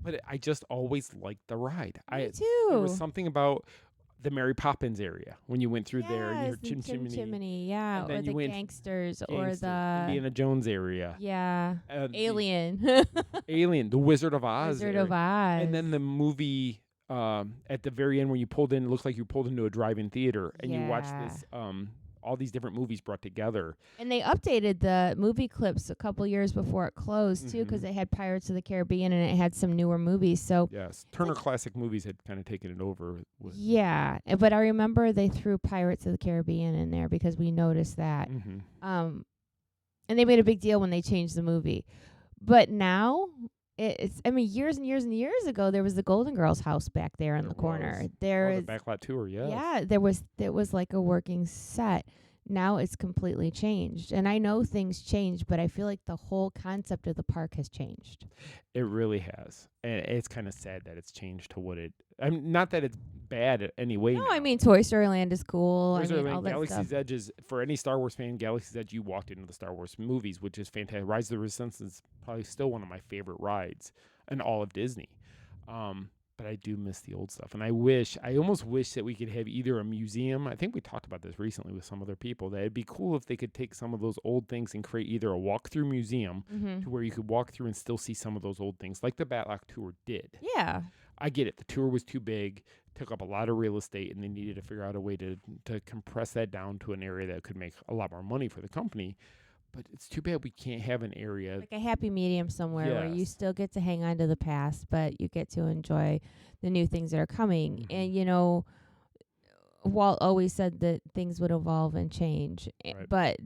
but I just always liked the ride. Me too. There was something about the Mary Poppins area when you went through there and your Chimney, yeah, or the gangsters, or the Indiana Jones area. Yeah. Alien. Alien, the Wizard of Oz. Wizard of Oz. And then the movie at the very end when you pulled in, it looks like you pulled into a drive-in theater and you watched this all these different movies brought together. And they updated the movie clips a couple years before it closed, too, because it had Pirates of the Caribbean and it had some newer movies. So yes, Turner Classic Movies had kind of taken it over. Yeah, but I remember they threw Pirates of the Caribbean in there because we noticed that. And they made a big deal when they changed the movie. But now, it's years and years and years ago, there was the Golden Girls house back there in the corner. The backlot tour, yeah, there was like a working set. Now it's completely changed, and I know things changed, but I feel like the whole concept of the park has changed. It really has, and it's kind of sad that it's changed to what it. Not that it's bad anyway. No, now. Toy Story Land is cool. Toy Story Land, all that Galaxy's stuff. Edge is, for any Star Wars fan, Galaxy's Edge, you walked into the Star Wars movies, which is fantastic. Rise of the Resistance is probably still one of my favorite rides in all of Disney. But I do miss the old stuff. And I almost wish that we could have either a museum. I think we talked about this recently with some other people, that it'd be cool if they could take some of those old things and create either a walk-through museum to where you could walk through and still see some of those old things, like the Batlock tour did. Yeah. I get it. The tour was too big, took up a lot of real estate, and they needed to figure out a way to compress that down to an area that could make a lot more money for the company. But it's too bad we can't have an area. Like a happy medium somewhere where you still get to hang on to the past, but you get to enjoy the new things that are coming. And, Walt always said that things would evolve and change. Right. But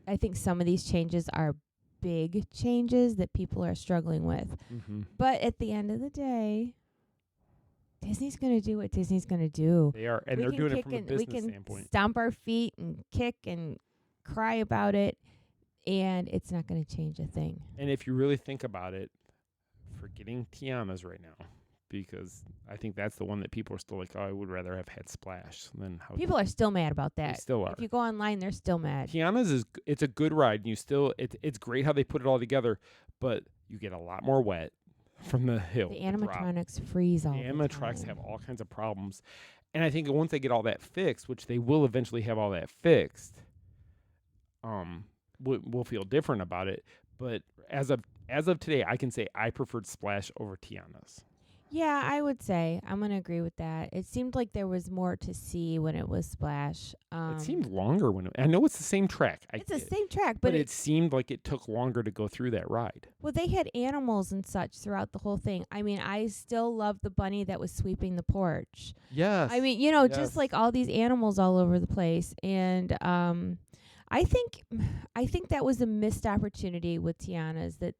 I think some of these changes are big changes that people are struggling with. But at the end of the day, Disney's going to do what Disney's going to do. They are, and they're doing it from a business standpoint. We can stomp our feet and kick and cry about it. And it's not going to change a thing. And if you really think about it, forgetting Tiana's right now, because I think that's the one that people are still like, oh, I would rather have had Splash than how. People are still mad about that. They still are. If you go online, they're still mad. Tiana's it's a good ride, and you still it's great how they put it all together, but you get a lot more wet from the hill. The animatronics freeze all the time. The animatronics have all kinds of problems, and I think once they get all that fixed, which they will eventually have all that fixed, we'll feel different about it. But as of today, I can say I preferred Splash over Tiana's. Yeah, I would say I'm going to agree with that. It seemed like there was more to see when it was Splash. It seemed longer when I know it's the same track. It's the same track, but it seemed like it took longer to go through that ride. Well, they had animals and such throughout the whole thing. I still love the bunny that was sweeping the porch. Yes. Just like all these animals all over the place. And I think that was a missed opportunity with Tiana's, that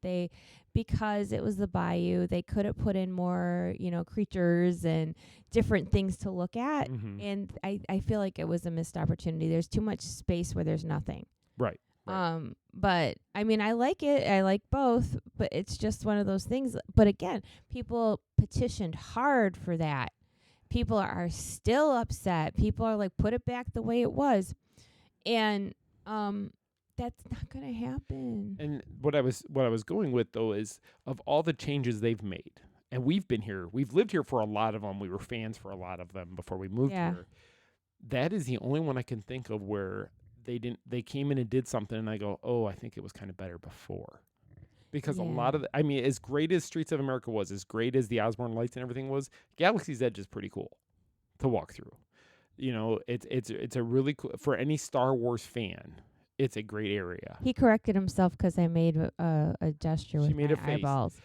because it was the bayou, they could have put in more, creatures and different things to look at. And I feel like it was a missed opportunity. There's too much space where there's nothing. Right. But I like it. I like both, but it's just one of those things. But again, people petitioned hard for that. People are still upset. People are like, put it back the way it was. And that's not going to happen. And what I was going with, though, is of all the changes they've made, and we've lived here for a lot of them. We were fans for a lot of them before we moved here. That is the only one I can think of where they came in and did something, and I go, oh, I think it was kind of better before. Because a lot of as great as Streets of America was, as great as the Osborne Lights and everything was, Galaxy's Edge is pretty cool to walk through. It's a really cool, for any Star Wars fan, it's a great area. He corrected himself because I made a gesture with my eyeballs.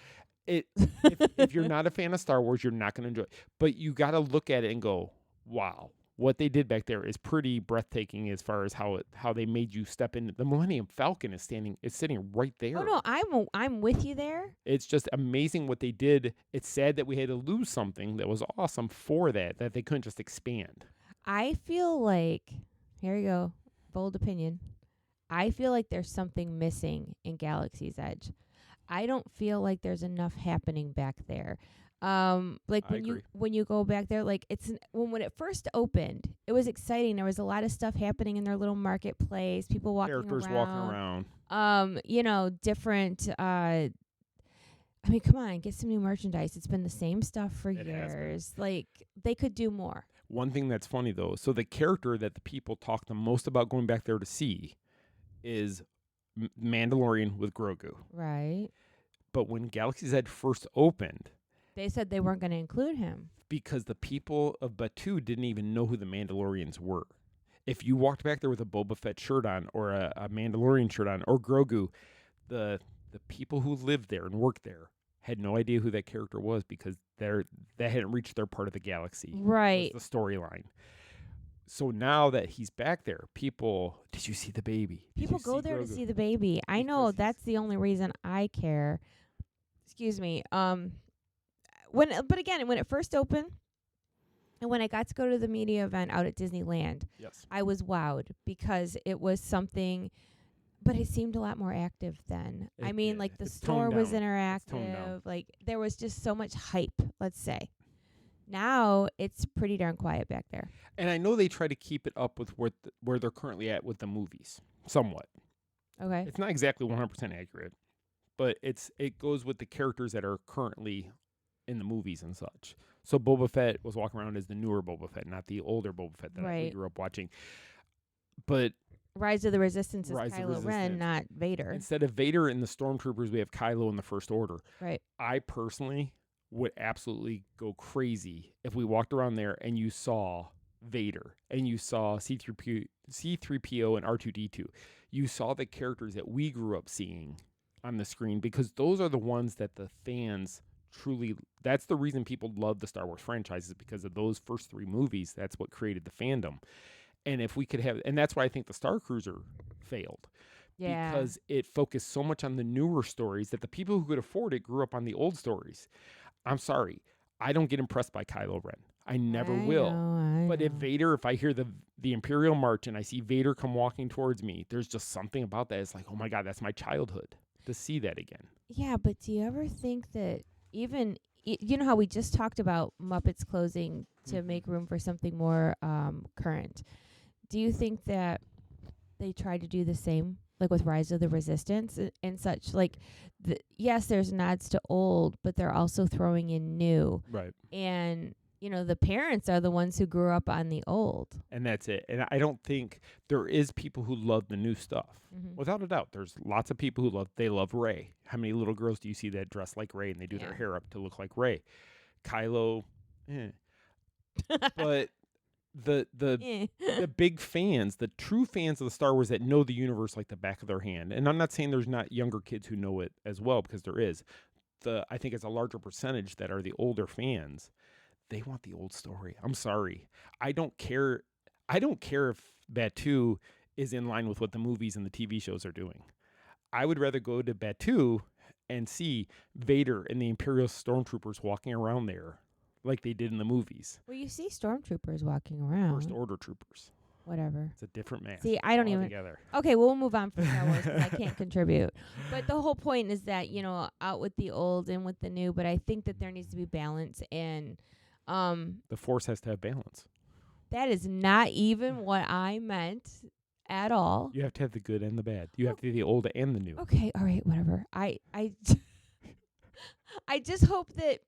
If you're not a fan of Star Wars, you're not going to enjoy it. But you got to look at it and go, wow, what they did back there is pretty breathtaking as far as how they made you step in. The Millennium Falcon is sitting right there. Oh no, I'm with you there. It's just amazing what they did. It's sad that we had to lose something that was awesome for that they couldn't just expand. I feel like, here you go, bold opinion. I feel like there's something missing in Galaxy's Edge. I don't feel like there's enough happening back there. Like when you go back there, like when it first opened, it was exciting. There was a lot of stuff happening in their little marketplace. People walking Characters around. walking around. Different. I mean, come on, get some new merchandise. It's been the same stuff for years. Like they could do more. One thing that's funny though, so the character that the people talk the most about going back there to see is Mandalorian with Grogu. Right. But when Galaxy's Edge first opened, they said they weren't going to include him because the people of Batuu didn't even know who the Mandalorians were. If you walked back there with a Boba Fett shirt on or a Mandalorian shirt on or Grogu, the people who lived there and worked there had no idea who that character was because that hadn't reached their part of the galaxy. Right. The storyline. So now that he's back there, did you see the baby? People go there Grogu? To see the baby. I know that's the only reason I care. Excuse me. When it first opened, and when I got to go to the media event out at Disneyland, yes, I was wowed because it was something, but it seemed a lot more active then. The store was interactive. Like there was just so much hype, let's say. Now it's pretty darn quiet back there. And I know they try to keep it up with where they're currently at with the movies, somewhat. Okay. It's not exactly 100% accurate, but it goes with the characters that are currently in the movies and such. So Boba Fett was walking around as the newer Boba Fett, not the older Boba Fett that we grew up watching. But Rise of the Resistance is Kylo Ren, not Vader. Instead of Vader and the Stormtroopers, we have Kylo in the First Order. Right. I personally would absolutely go crazy if we walked around there and you saw Vader and you saw C-3PO and R2-D2. You saw the characters that we grew up seeing on the screen because those are the ones that the fans truly, that's the reason people love the Star Wars franchises because of those first three movies. That's what created the fandom. And if we could have, and that's why I think the Star Cruiser failed. Yeah. Because it focused so much on the newer stories that the people who could afford it grew up on the old stories. I'm sorry. I don't get impressed by Kylo Ren. I never will. But if I hear the Imperial March and I see Vader come walking towards me, there's just something about that. It's like, oh my God, that's my childhood to see that again. Yeah, but do you ever think that even, you know how we just talked about Muppets closing to make room for something more current. Do you think that they tried to do the same, like with Rise of the Resistance and such? Like, yes, there's nods to old, but they're also throwing in new. Right. And, the parents are the ones who grew up on the old. And that's it. And I don't think there is people who love the new stuff. Mm-hmm. Without a doubt, there's lots of people who love Rey. How many little girls do you see that dress like Rey and they do their hair up to look like Rey? Kylo, But the big fans, the true fans of the Star Wars that know the universe like the back of their hand, and I'm not saying there's not younger kids who know it as well, because there is. I think it's a larger percentage that are the older fans. They want the old story. I'm sorry. I don't care if Batuu is in line with what the movies and the TV shows are doing. I would rather go to Batuu and see Vader and the Imperial Stormtroopers walking around there like they did in the movies. Well, you see Stormtroopers walking around. First Order troopers. Whatever. It's a different mask. See, I don't even. Together. Okay, we'll move on from Star Wars because I can't contribute. But the whole point is that, out with the old and with the new, but I think that there needs to be balance and the Force has to have balance. That is not even what I meant at all. You have to have the good and the bad. You have to be the old and the new. Okay, all right, whatever. I just hope that,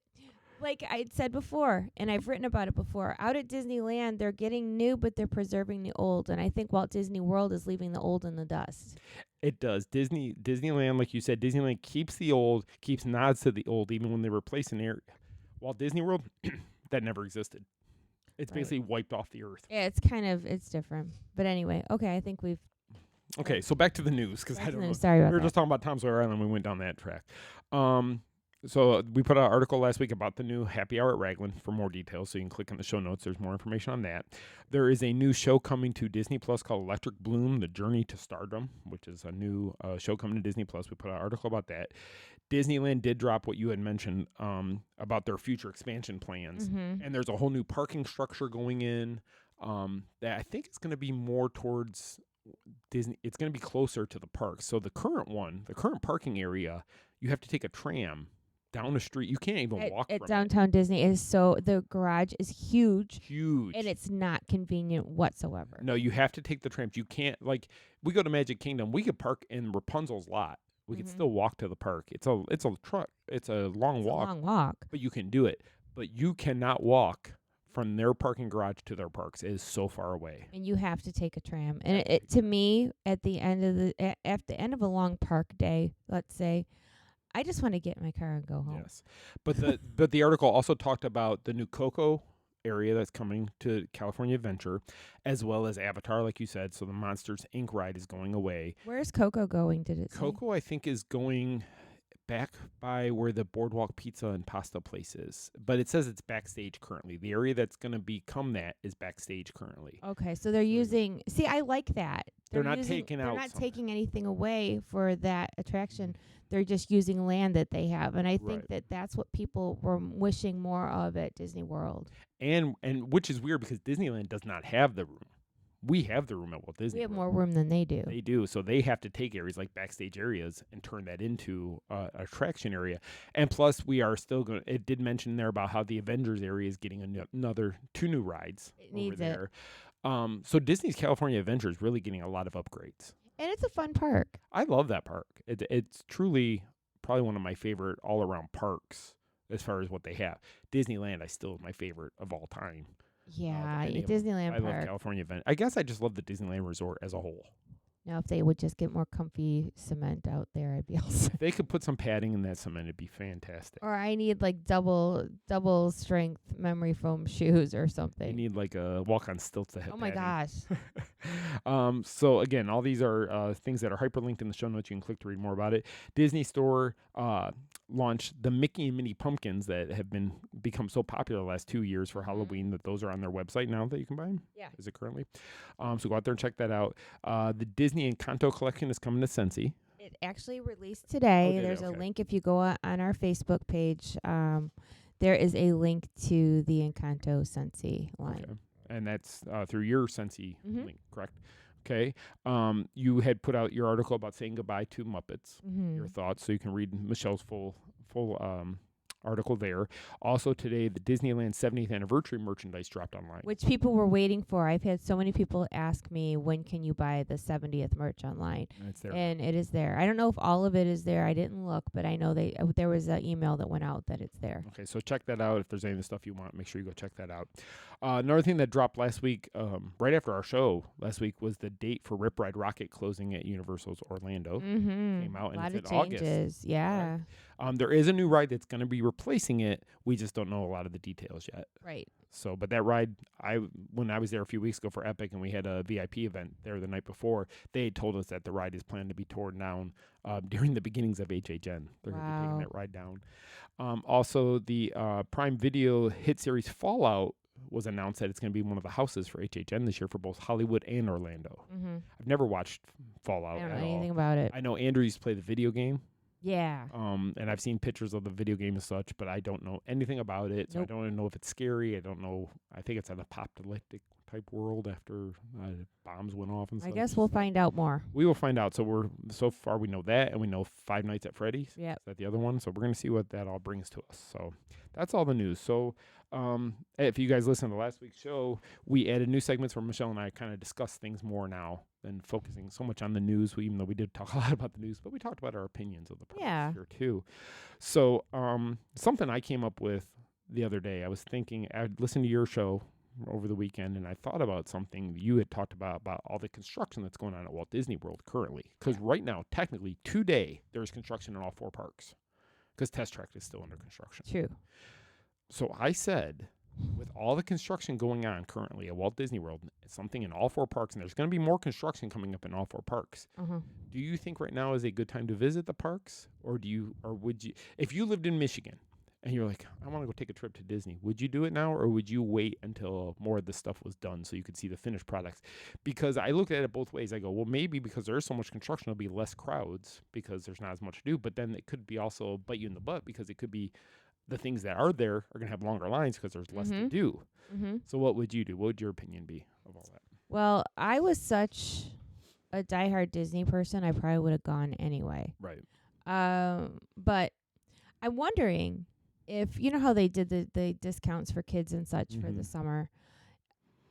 like I'd said before, and I've written about it before, out at Disneyland, they're getting new, but they're preserving the old. And I think Walt Disney World is leaving the old in the dust. It does. Disneyland, like you said, Disneyland keeps the old, keeps nods to the old, even when they replace an area. Walt Disney World, that never existed. It's basically wiped off the earth. Yeah, it's different. But anyway, okay, I think we've... Okay, so back to the news, because I don't know. Sorry about that. We were just talking about Tom Sawyer Island. We went down that track. So we put out an article last week about the new happy hour at Raglan for more details, so you can click on the show notes. There's more information on that. There is a new show coming to Disney Plus called Electric Bloom, The Journey to Stardom, which is a new show coming to Disney Plus. We put out an article about that. Disneyland did drop what you had mentioned about their future expansion plans, and there's a whole new parking structure going in that I think is going to be more towards Disney. It's going to be closer to the park. So the current parking area, you have to take a tram down the street. You can't even walk at from downtown Disney is the garage is huge. Huge. And it's not convenient whatsoever. No, you have to take the trams. You can't, like, we go to Magic Kingdom. We could park in Rapunzel's lot. We could still walk to the park. It's a truck. It's a long walk. But you can do it. But you cannot walk from their parking garage to their parks. It is so far away. And you have to take a tram. And it to me, at the end of a long park day, let's say, I just want to get in my car and go home. Yes. But the article also talked about the new Coco area that's coming to California Adventure, as well as Avatar, like you said. So the Monsters, Inc. ride is going away. Where's Coco going? Did it say? Coco, I think, is going back by where the Boardwalk Pizza and Pasta place is. But it says it's backstage currently. The area that's going to become that is backstage currently. Okay, so they're using... See, I like that. They're not taking out... They're not taking anything away for that attraction. They're just using land that they have. And I think that that's what people were wishing more of at Disney World. And which is weird because Disneyland does not have the room. We have the room at Walt Disney We have World. more room than they do. They do. So they have to take areas like backstage areas and turn that into an attraction area. And plus, we are still going to... It did mention there about how the Avengers area is getting another 2 new rides over there. So Disney's California Adventure is really getting a lot of upgrades. And it's a fun park. I love that park. It's truly probably one of my favorite all-around parks as far as what they have. Disneyland, I still is my favorite of all time. Yeah, Disneyland Park. Park. I love California Adventure. I guess I just love the Disneyland Resort as a whole. Now, if they would just get more comfy cement out there, I'd be all set. If they could put some padding in that cement, it'd be fantastic. Or I need like double strength memory foam shoes or something. You need like a walk on stilts to have my gosh. So again, all these are things that are hyperlinked in the show notes. You can click to read more about it. Disney Store launched the Mickey and Minnie pumpkins that have become so popular the last 2 years for Halloween that those are on their website now that you can buy them. Yeah. Is it currently? So go out there and check that out. The Disney Encanto collection is coming to Scentsy. It actually released today. There's a link if you go on our Facebook page. There is a link to the Encanto Scentsy line. Okay. And that's through your Scentsy link, correct? Okay. You had put out your article about saying goodbye to Muppets, your thoughts, so you can read Michelle's full article there. Also today, the Disneyland 70th anniversary merchandise dropped online. Which people were waiting for. I've had so many people ask me, when can you buy the 70th merch online? And it's there. And it is there. I don't know if all of it is there. I didn't look, but I know there was an email that went out that it's there. Okay, so check that out. If there's any of the stuff you want, make sure you go check that out. Another thing that dropped last week, right after our show last week, was the date for Rip Ride Rocket closing at Universal's Orlando. Came out, and it's in August. Changes. Yeah. Right? There is a new ride that's going to be replacing it. We just don't know a lot of the details yet. Right. So, but that ride, when I was there a few weeks ago for Epic and we had a VIP event there the night before, they had told us that the ride is planned to be torn down during the beginnings of HHN. They're going to be taking that ride down. Also, the Prime Video hit series Fallout was announced that it's going to be one of the houses for HHN this year for both Hollywood and Orlando. I've never watched Fallout I don't at know anything all. about it. I know Andrew used to play the video game. Yeah. And I've seen pictures of the video game and such, but I don't know anything about it. So I don't even know if it's scary. I don't know. I think it's an apocalyptic type world after bombs went off and stuff. I guess we'll find out more. We will find out. So far we know that, and we know Five Nights at Freddy's. Yeah. Is that the other one? So we're going to see what that all brings to us. So that's all the news. So if you guys listened to last week's show, we added new segments where Michelle and I kind of discuss things more now than focusing so much on the news, even though we did talk a lot about the news, but we talked about our opinions of the parks here too. So something I came up with the other day, I was thinking, I listened to your show over the weekend, and I thought about something you had talked about all the construction that's going on at Walt Disney World currently. Because right now, technically, today, there's construction in all 4 parks because Test Track is still under construction. True. So I said, with all the construction going on currently at Walt Disney World, something in all 4 parks, and there's going to be more construction coming up in all 4 parks. Do you think right now is a good time to visit the parks, or would you, if you lived in Michigan and you're like, I want to go take a trip to Disney, would you do it now, or would you wait until more of the stuff was done so you could see the finished products? Because I looked at it both ways. I go, well, maybe because there's so much construction, there'll be less crowds because there's not as much to do. But then it could be also bite you in the butt because it could be the things that are there are going to have longer lines because there's less to do. So what would you do? What would your opinion be of all that? Well, I was such a diehard Disney person, I probably would have gone anyway. Right. But I'm wondering if, you know how they did the discounts for kids and such for the summer.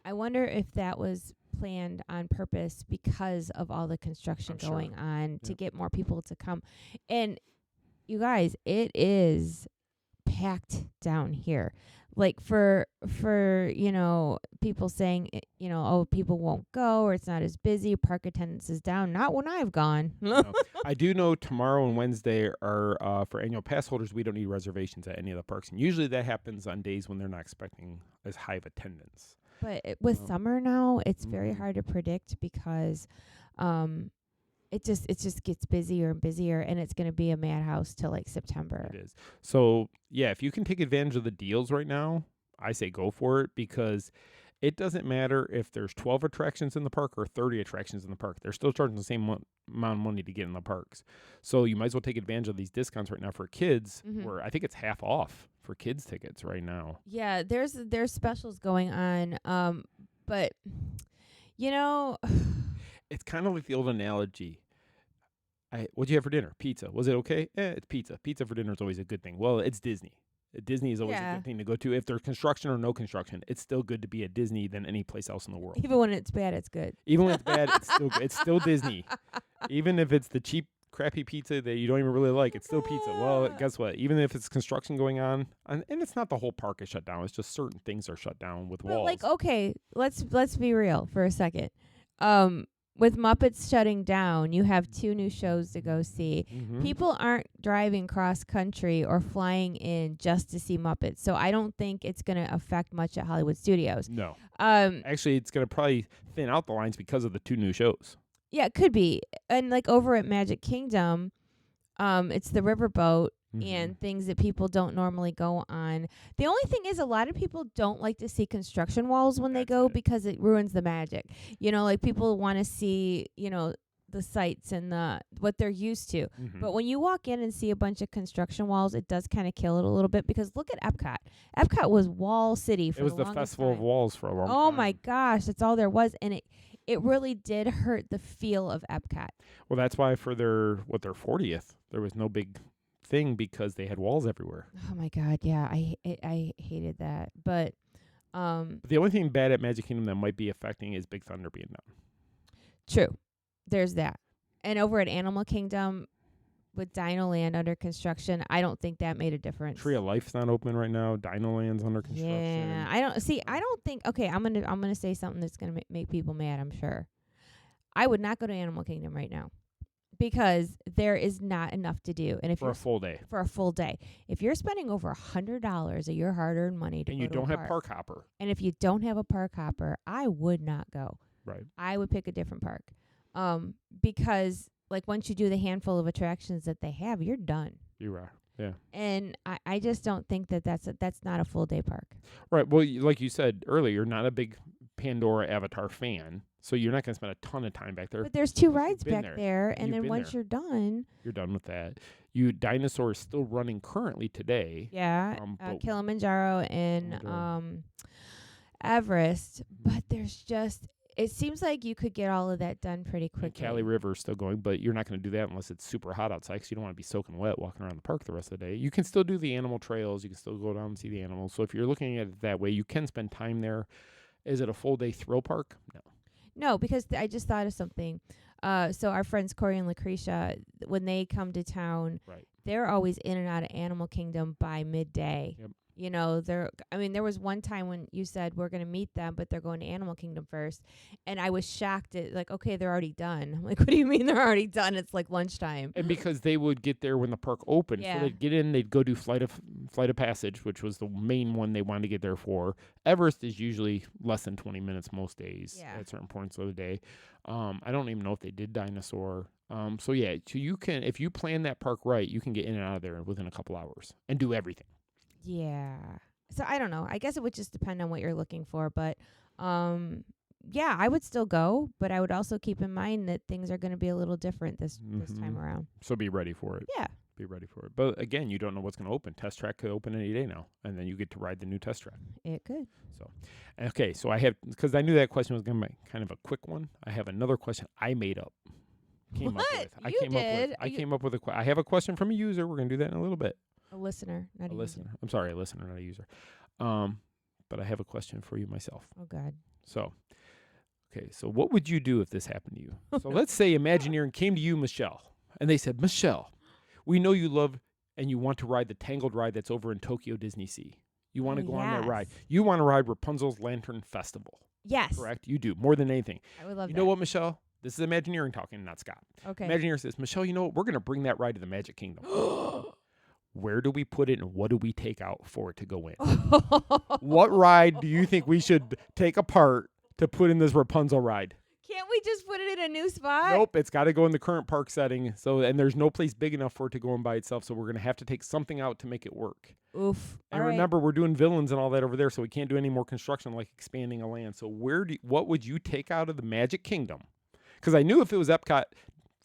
I wonder if that was planned on purpose because of all the construction going on to get more people to come. And you guys, it is packed down here. Like for people saying, oh, people won't go or it's not as busy, park attendance is down. Not when I've gone. No. I do know tomorrow and Wednesday are for annual pass holders. We don't need reservations at any of the parks. And usually that happens on days when they're not expecting as high of attendance. But with summer now, it's very hard to predict because it just gets busier and busier, and it's going to be a madhouse till like September. It is. So, yeah, if you can take advantage of the deals right now, I say go for it because it doesn't matter if there's 12 attractions in the park or 30 attractions in the park. They're still charging the same amount of money to get in the parks. So you might as well take advantage of these discounts right now for kids, where I think it's half off for kids tickets right now. Yeah, there's specials going on, but it's kind of like the old analogy. What'd you have for dinner? Pizza. Was it okay? It's pizza. Pizza for dinner is always a good thing. Well, it's Disney. Disney is always a good thing to go to. If there's construction or no construction, it's still good to be at Disney than any place else in the world. Even when it's bad, it's good. Even when it's bad, it's still good. It's still Disney. Even if it's the cheap, crappy pizza that you don't even really like, it's still pizza. Well, guess what? Even if it's construction going on, and it's not the whole park is shut down. It's just certain things are shut down with walls. Like, okay, let's be real for a second. With Muppets shutting down, you have 2 new shows to go see. People aren't driving cross country or flying in just to see Muppets. So I don't think it's going to affect much at Hollywood Studios. No. Actually, it's going to probably thin out the lines because of the 2 new shows. Yeah, it could be. And like over at Magic Kingdom, it's the riverboat and things that people don't normally go on. The only thing is a lot of people don't like to see construction walls when they go because it ruins the magic. Like people want to see, the sights and what they're used to. But when you walk in and see a bunch of construction walls, it does kind of kill it a little bit because look at Epcot. Epcot was Wall City for the longest time. It was the Festival of Walls for a long time. Oh my gosh, that's all there was. And it really did hurt the feel of Epcot. Well, that's why for their 40th, there was no big thing because they had walls everywhere. Oh my God, yeah, I hated that. But the only thing bad at Magic Kingdom that might be affecting is Big Thunder being down. True, there's that. And over at Animal Kingdom with Dino Land under construction, I don't think that made a difference. Tree of Life's not open right now. Dino Land's under construction. Yeah, I don't think. Okay, I'm gonna say something that's gonna make people mad. I'm sure. I would not go to Animal Kingdom right now. Because there is not enough to do, and for a full day. If you're spending over $100 of your hard-earned money to and go you to don't a have park hopper, and if you don't have a park hopper, I would not go. Right. I would pick a different park, because like once you do the handful of attractions that they have, you're done. You are, yeah. And I just don't think that's not a full day park. Right. Well, like you said earlier, you're not a big Pandora Avatar fan. So you're not going to spend a ton of time back there. But there's 2 rides back there, and then once you're done with that. Dinosaur is still running currently today. Yeah, Kilimanjaro and Everest. But there's it seems like you could get all of that done pretty quickly. And Cali River is still going, but you're not going to do that unless it's super hot outside because you don't want to be soaking wet walking around the park the rest of the day. You can still do the animal trails. You can still go down and see the animals. So if you're looking at it that way, you can spend time there. Is it a full day thrill park? No. No, because I just thought of something. So our friends Corey and Lucretia, when they come to town, they're always in and out of Animal Kingdom by midday. Yep. There was one time when you said we're going to meet them, but they're going to Animal Kingdom first. And I was shocked at okay, they're already done. I'm like, what do you mean they're already done? It's like lunchtime. And because they would get there when the park opened. Yeah. So they'd get in, they'd go do Flight of Passage, which was the main one they wanted to get there for. Everest is usually less than 20 minutes most days at certain points of the day. I don't even know if they did Dinosaur. So you can, if you plan that park right, you can get in and out of there within a couple hours and do everything. Yeah. So I don't know. I guess it would just depend on what you're looking for. But, I would still go. But I would also keep in mind that things are going to be a little different this time around. So be ready for it. Yeah. Be ready for it. But again, you don't know what's going to open. Test Track could open any day now. And then you get to ride the new Test Track. It could. So I have, because I knew that question was going to be kind of a quick one. I have another question I made up. I came up with I have a question from a user. We're going to do that in a little bit. A listener, not a listener. user. I'm sorry, a listener, not a user. But I have a question for you myself. Oh, God. So, okay, so what would you do if this happened to you? So let's say Imagineering came to you, Michele, and they said, Michele, we know you love and you want to ride the Tangled ride that's over in Tokyo DisneySea. You want to go on that ride. You want to ride Rapunzel's Lantern Festival. Yes. Correct? You do, more than anything. I would love that. You know what, Michele? This is Imagineering talking, not Scott. Okay. Imagineering says, Michele, you know what? We're going to bring that ride to the Magic Kingdom. Where do we put it and what do we take out for it to go in? What ride do you think we should take apart to put in this Rapunzel ride? Can't we just put it in a new spot? Nope, it's got to go in the current park setting. And there's no place big enough for it to go in by itself, so we're going to have to take something out to make it work. Oof. And remember, we're doing villains and all that over there, so we can't do any more construction like expanding a land. So what would you take out of the Magic Kingdom? Because I knew if it was Epcot,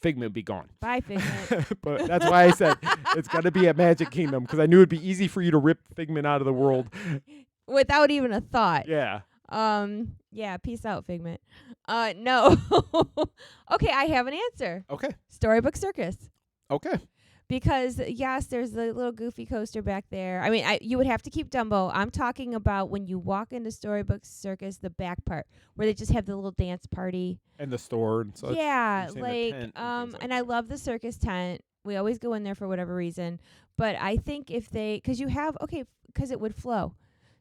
Figment would be gone. Bye, Figment. But that's why I said it's got to be at Magic Kingdom, because I knew it'd be easy for you to rip Figment out of the world. Without even a thought. Yeah. Yeah, peace out, Figment. No. Okay, I have an answer. Okay. Storybook Circus. Okay. Because, yes, there's the little Goofy coaster back there. I mean, you would have to keep Dumbo. I'm talking about when you walk into Storybook Circus, the back part, where they just have the little dance party. And the store and such. Yeah, like, and I love the circus tent. We always go in there for whatever reason. But I think because it would flow.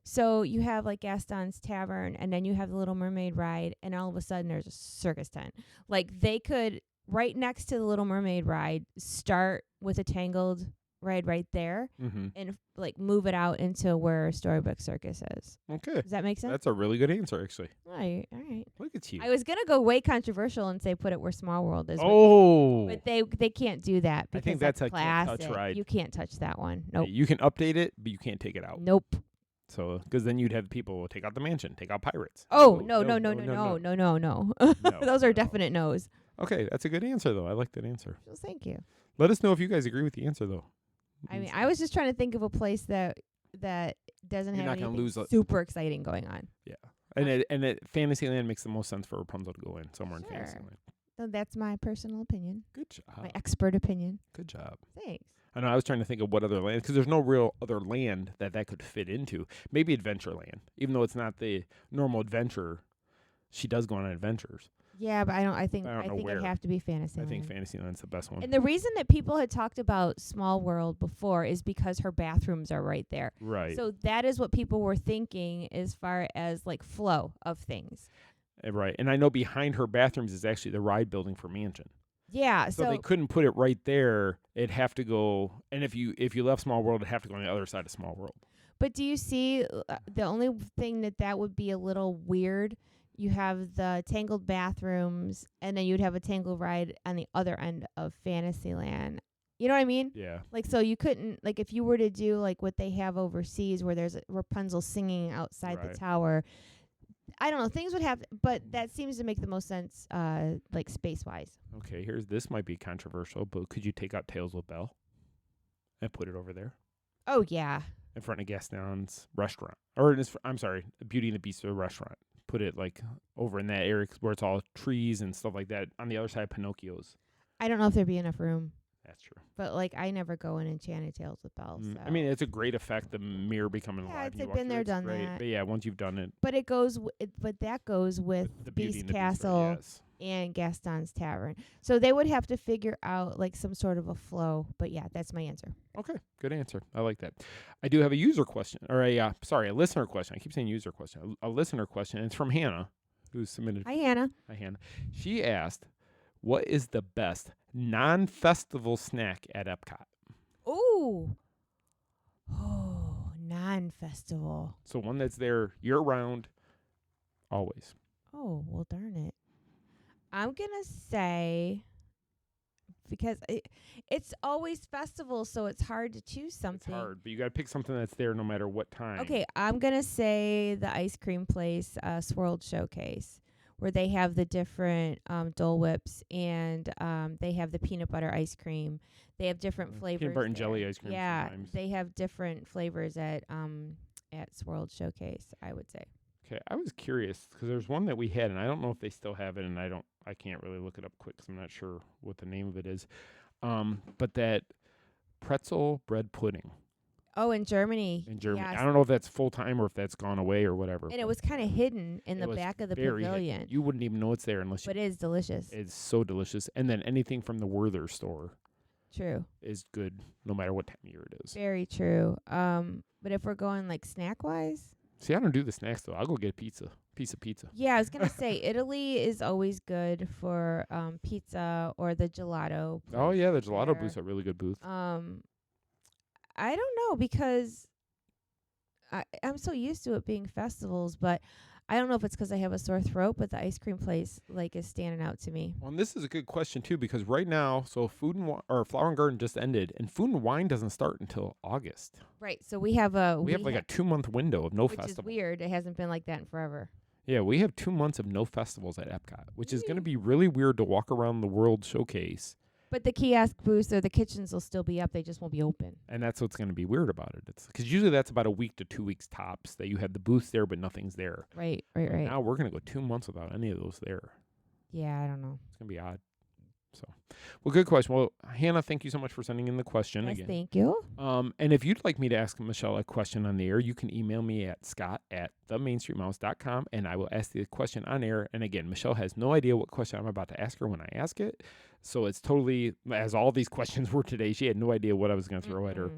So you have like Gaston's Tavern, and then you have the Little Mermaid ride, and all of a sudden there's a circus tent. Like they could, right next to the Little Mermaid ride, start with a Tangled ride right there, and like move it out into where Storybook Circus is. Okay. Does that make sense? That's a really good answer, actually. All right. Look at you. I was gonna go way controversial and say put it where Small World is. Oh. But they can't do that because I think that's a classic. can't touch ride. You can't touch that one. Nope. You can update it, but you can't take it out. Nope. So, because then you'd have people take out the mansion, take out Pirates. Oh, no. Those are definite no's. Okay, that's a good answer, though. I like that answer. Well, thank you. Let us know if you guys agree with the answer, though. I mean, I was just trying to think of a place that doesn't have anything super exciting going on. Yeah. And Fantasyland makes the most sense for Rapunzel to go in, somewhere in Fantasyland. So that's my personal opinion. Good job. My expert opinion. Good job. Thanks. I know, I was trying to think of what other land, because there's no real other land that could fit into. Maybe Adventureland, even though it's not the normal adventure. She does go on adventures. Yeah, but I think it'd have to be Fantasyland. I think Fantasyland's the best one. And the reason that people had talked about Small World before is because her bathrooms are right there. Right. So that is what people were thinking as far as like flow of things. Right. And I know behind her bathrooms is actually the ride building for Mansion. Yeah, so they couldn't put it right there. It'd have to go, and if you left Small World, it'd have to go on the other side of Small World. But do you see the only thing that would be a little weird? You have the Tangled bathrooms, and then you'd have a Tangled ride on the other end of Fantasyland. You know what I mean? Yeah. Like, so you couldn't, like, if you were to do like what they have overseas, where there's Rapunzel singing outside the tower. I don't know. Things would have, but that seems to make the most sense, like space-wise. Okay, this might be controversial, but could you take out Tales with Belle and put it over there? Oh yeah. In front of Gaston's restaurant, or I'm sorry, Beauty and the Beast restaurant. Put it like over in that area where it's all trees and stuff like that, on the other side of Pinocchio's. I don't know if there'd be enough room. That's true. But like, I never go in Enchanted Tales with Belle. So. I mean, it's a great effect. The mirror becoming alive. Yeah, I've been there, done great. that. But yeah, once you've done it. But it goes. But that goes with the Beast Castle and Gaston's Tavern. So they would have to figure out like some sort of a flow. But yeah, that's my answer. Okay, good answer. I like that. I do have a user question, or a listener question. I keep saying user question. A listener question. And it's from Hannah, who submitted. Hi, Hannah. Hi, Hannah. She asked, "What is the best non-festival snack at Epcot?" Ooh. Oh, non-festival. So one that's there year-round, always. Oh, well, darn it. I'm going to say, because it's always festival, so it's hard to choose something. It's hard, but you got to pick something that's there no matter what time. Okay, I'm going to say the ice cream place, Swirled Showcase, where they have the different Dole Whips, and they have the peanut butter ice cream. They have different flavors. Peanut butter and jelly ice cream. Yeah, sometimes. they have different flavors at Swirled Showcase, I would say. Okay, I was curious because there's one that we had, and I don't know if they still have it, and I can't really look it up quick because I'm not sure what the name of it is. But that pretzel bread pudding Oh, in Germany. In Germany. Yes. I don't know if that's full-time or if that's gone away or whatever. And it was kind of hidden in the back of the pavilion. Hidden. You wouldn't even know it's there unless you... But it is delicious. It's so delicious. And then anything from the Werther store... True. Is good no matter what time of year it is. Very true. But if we're going like snack-wise... See, I don't do the snacks, though. I'll go get a piece of pizza. Yeah, I was going to say, Italy is always good for pizza or the gelato. Oh, yeah, the gelato booth's a really good booth. I don't know, because I'm so used to it being festivals, but I don't know if it's because I have a sore throat, but the ice cream place is standing out to me. Well, and this is a good question, too, because right now, so Flower and Garden just ended, and Food and Wine doesn't start until August. Right, so we have a 2-month window of no festival. Which is weird. It hasn't been like that in forever. Yeah, we have 2 months of no festivals at Epcot, which is going to be really weird to walk around the World Showcase. But the kiosk booths or the kitchens will still be up. They just won't be open. And that's what's going to be weird about it. It's because usually that's about a week to 2 weeks tops that you have the booths there, but nothing's there. Right. Now we're going to go 2 months without any of those there. Yeah, I don't know. It's going to be odd. So, well, good question. Well, Hannah, thank you so much for sending in the question again. Thank you. And if you'd like me to ask Michele a question on the air, you can email me at scott@themainstreetmouse.com, and I will ask the question on air. And again, Michele has no idea what question I'm about to ask her when I ask it. So it's totally, as all these questions were today, she had no idea what I was going to throw at her.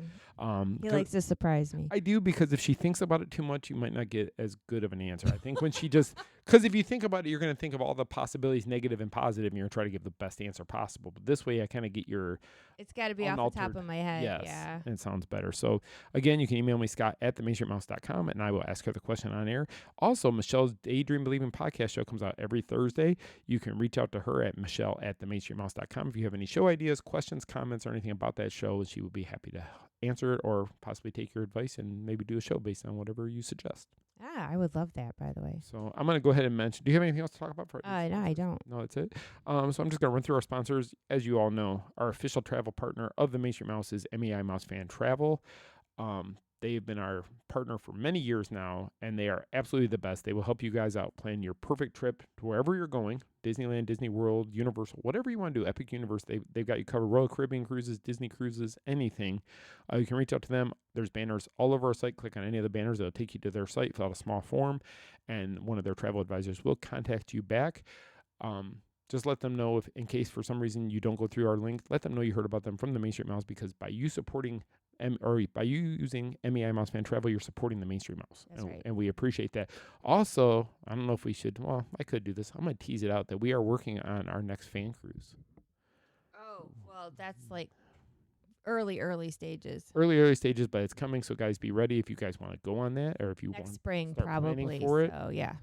He likes to surprise me. I do, because if she thinks about it too much, you might not get as good of an answer. I think when she just, because if you think about it, you're going to think of all the possibilities, negative and positive, and you're going to try to give the best answer possible. But this way, I kind of get your... It's got to be off the top of my head. Yes, yeah. And it sounds better. So, again, you can email me, scott@themainstreetmouse.com, and I will ask her the question on air. Also, Michelle's Daydream Believing podcast show comes out every Thursday. You can reach out to her at michelle@themainstreetmouse.com if you have any show ideas, questions, comments, or anything about that show. She would be happy to answer it or possibly take your advice and maybe do a show based on whatever you suggest. I would love that, by the way. So I'm going to go ahead and mention, do you have anything else to talk about? No, I don't. No, that's it. So I'm just going to run through our sponsors. As you all know, our official travel partner of the Main Street Mouse is MEI Mouse Fan Travel. They've been our partner for many years now, and they are absolutely the best. They will help you guys out plan your perfect trip to wherever you're going, Disneyland, Disney World, Universal, whatever you want to do, Epic Universe. They've got you covered, Royal Caribbean Cruises, Disney Cruises, anything. You can reach out to them. There's banners all over our site. Click on any of the banners. It'll take you to their site, fill out a small form, and one of their travel advisors will contact you back. Just let them know if, in case for some reason you don't go through our link, let them know you heard about them from the Main Street Mouse, because by you supporting by you using MEI Mouse Fan Travel, you're supporting the Main Street Mouse. That's right. And we appreciate that. Also, I don't know if we should, well, I could do this. I'm going to tease it out that we are working on our next fan cruise. Oh, well, that's like early stages. Early stages, but it's coming. So guys, be ready if you guys want to go on that, or if you next want spring start probably planning for it. So yeah.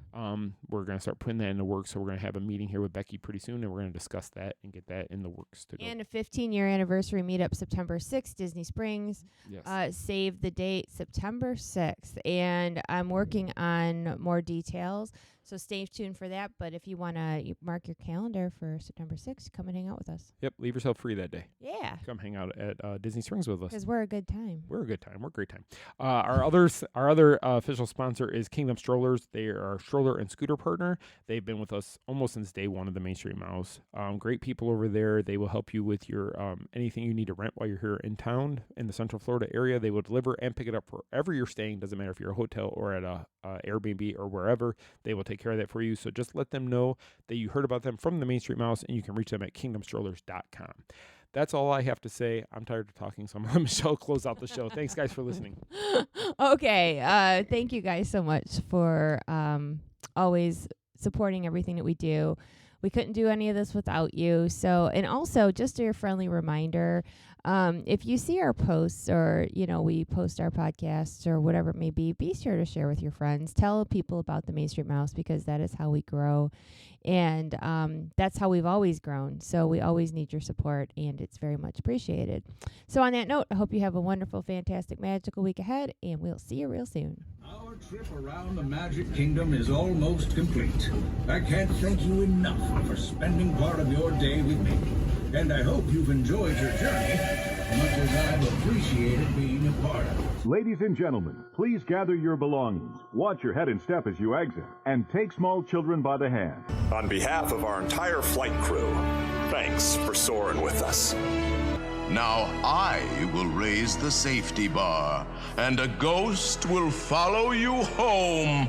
We're gonna start putting that in the works. So we're gonna have a meeting here with Becky pretty soon, and we're gonna discuss that and get that in the works to go. And a 15-year anniversary meetup September 6th, Disney Springs. Yes. Save the date, September 6th, and I'm working on more details. So stay tuned for that. But if you want to mark your calendar for September 6th, come and hang out with us. Yep, leave yourself free that day. Yeah. Come hang out at Disney Springs with us. Because we're a good time. We're a good time. We're a great time. Our other official sponsor is Kingdom Strollers. They are our stroller and scooter partner. They've been with us almost since day one of the Main Street Mouse. Great people over there. They will help you with your anything you need to rent while you're here in town in the Central Florida area. They will deliver and pick it up wherever you're staying. Doesn't matter if you're a hotel or at a Airbnb or wherever. They will take care of that for you. So just let them know that you heard about them from the Main Street Mouse, and you can reach them at kingdomstrollers.com. That's all I have to say. I'm tired of talking, so I'm going to let Michele close out the show. Thanks, guys, for listening. Okay. Thank you guys so much for always supporting everything that we do. We couldn't do any of this without you. So, and also just a friendly reminder, if you see our posts or, we post our podcasts or whatever it may be sure to share with your friends. Tell people about the Main Street Mouse, because that is how we grow. And that's how we've always grown. So we always need your support, and it's very much appreciated. So on that note, I hope you have a wonderful, fantastic, magical week ahead, and we'll see you real soon. Our trip around the Magic Kingdom is almost complete. I can't thank you enough for spending part of your day with me. And I hope you've enjoyed your journey as much as I've appreciated being a part of it. Ladies and gentlemen, please gather your belongings, watch your head and step as you exit, and take small children by the hand. On behalf of our entire flight crew, thanks for soaring with us. Now I will raise the safety bar, and a ghost will follow you home.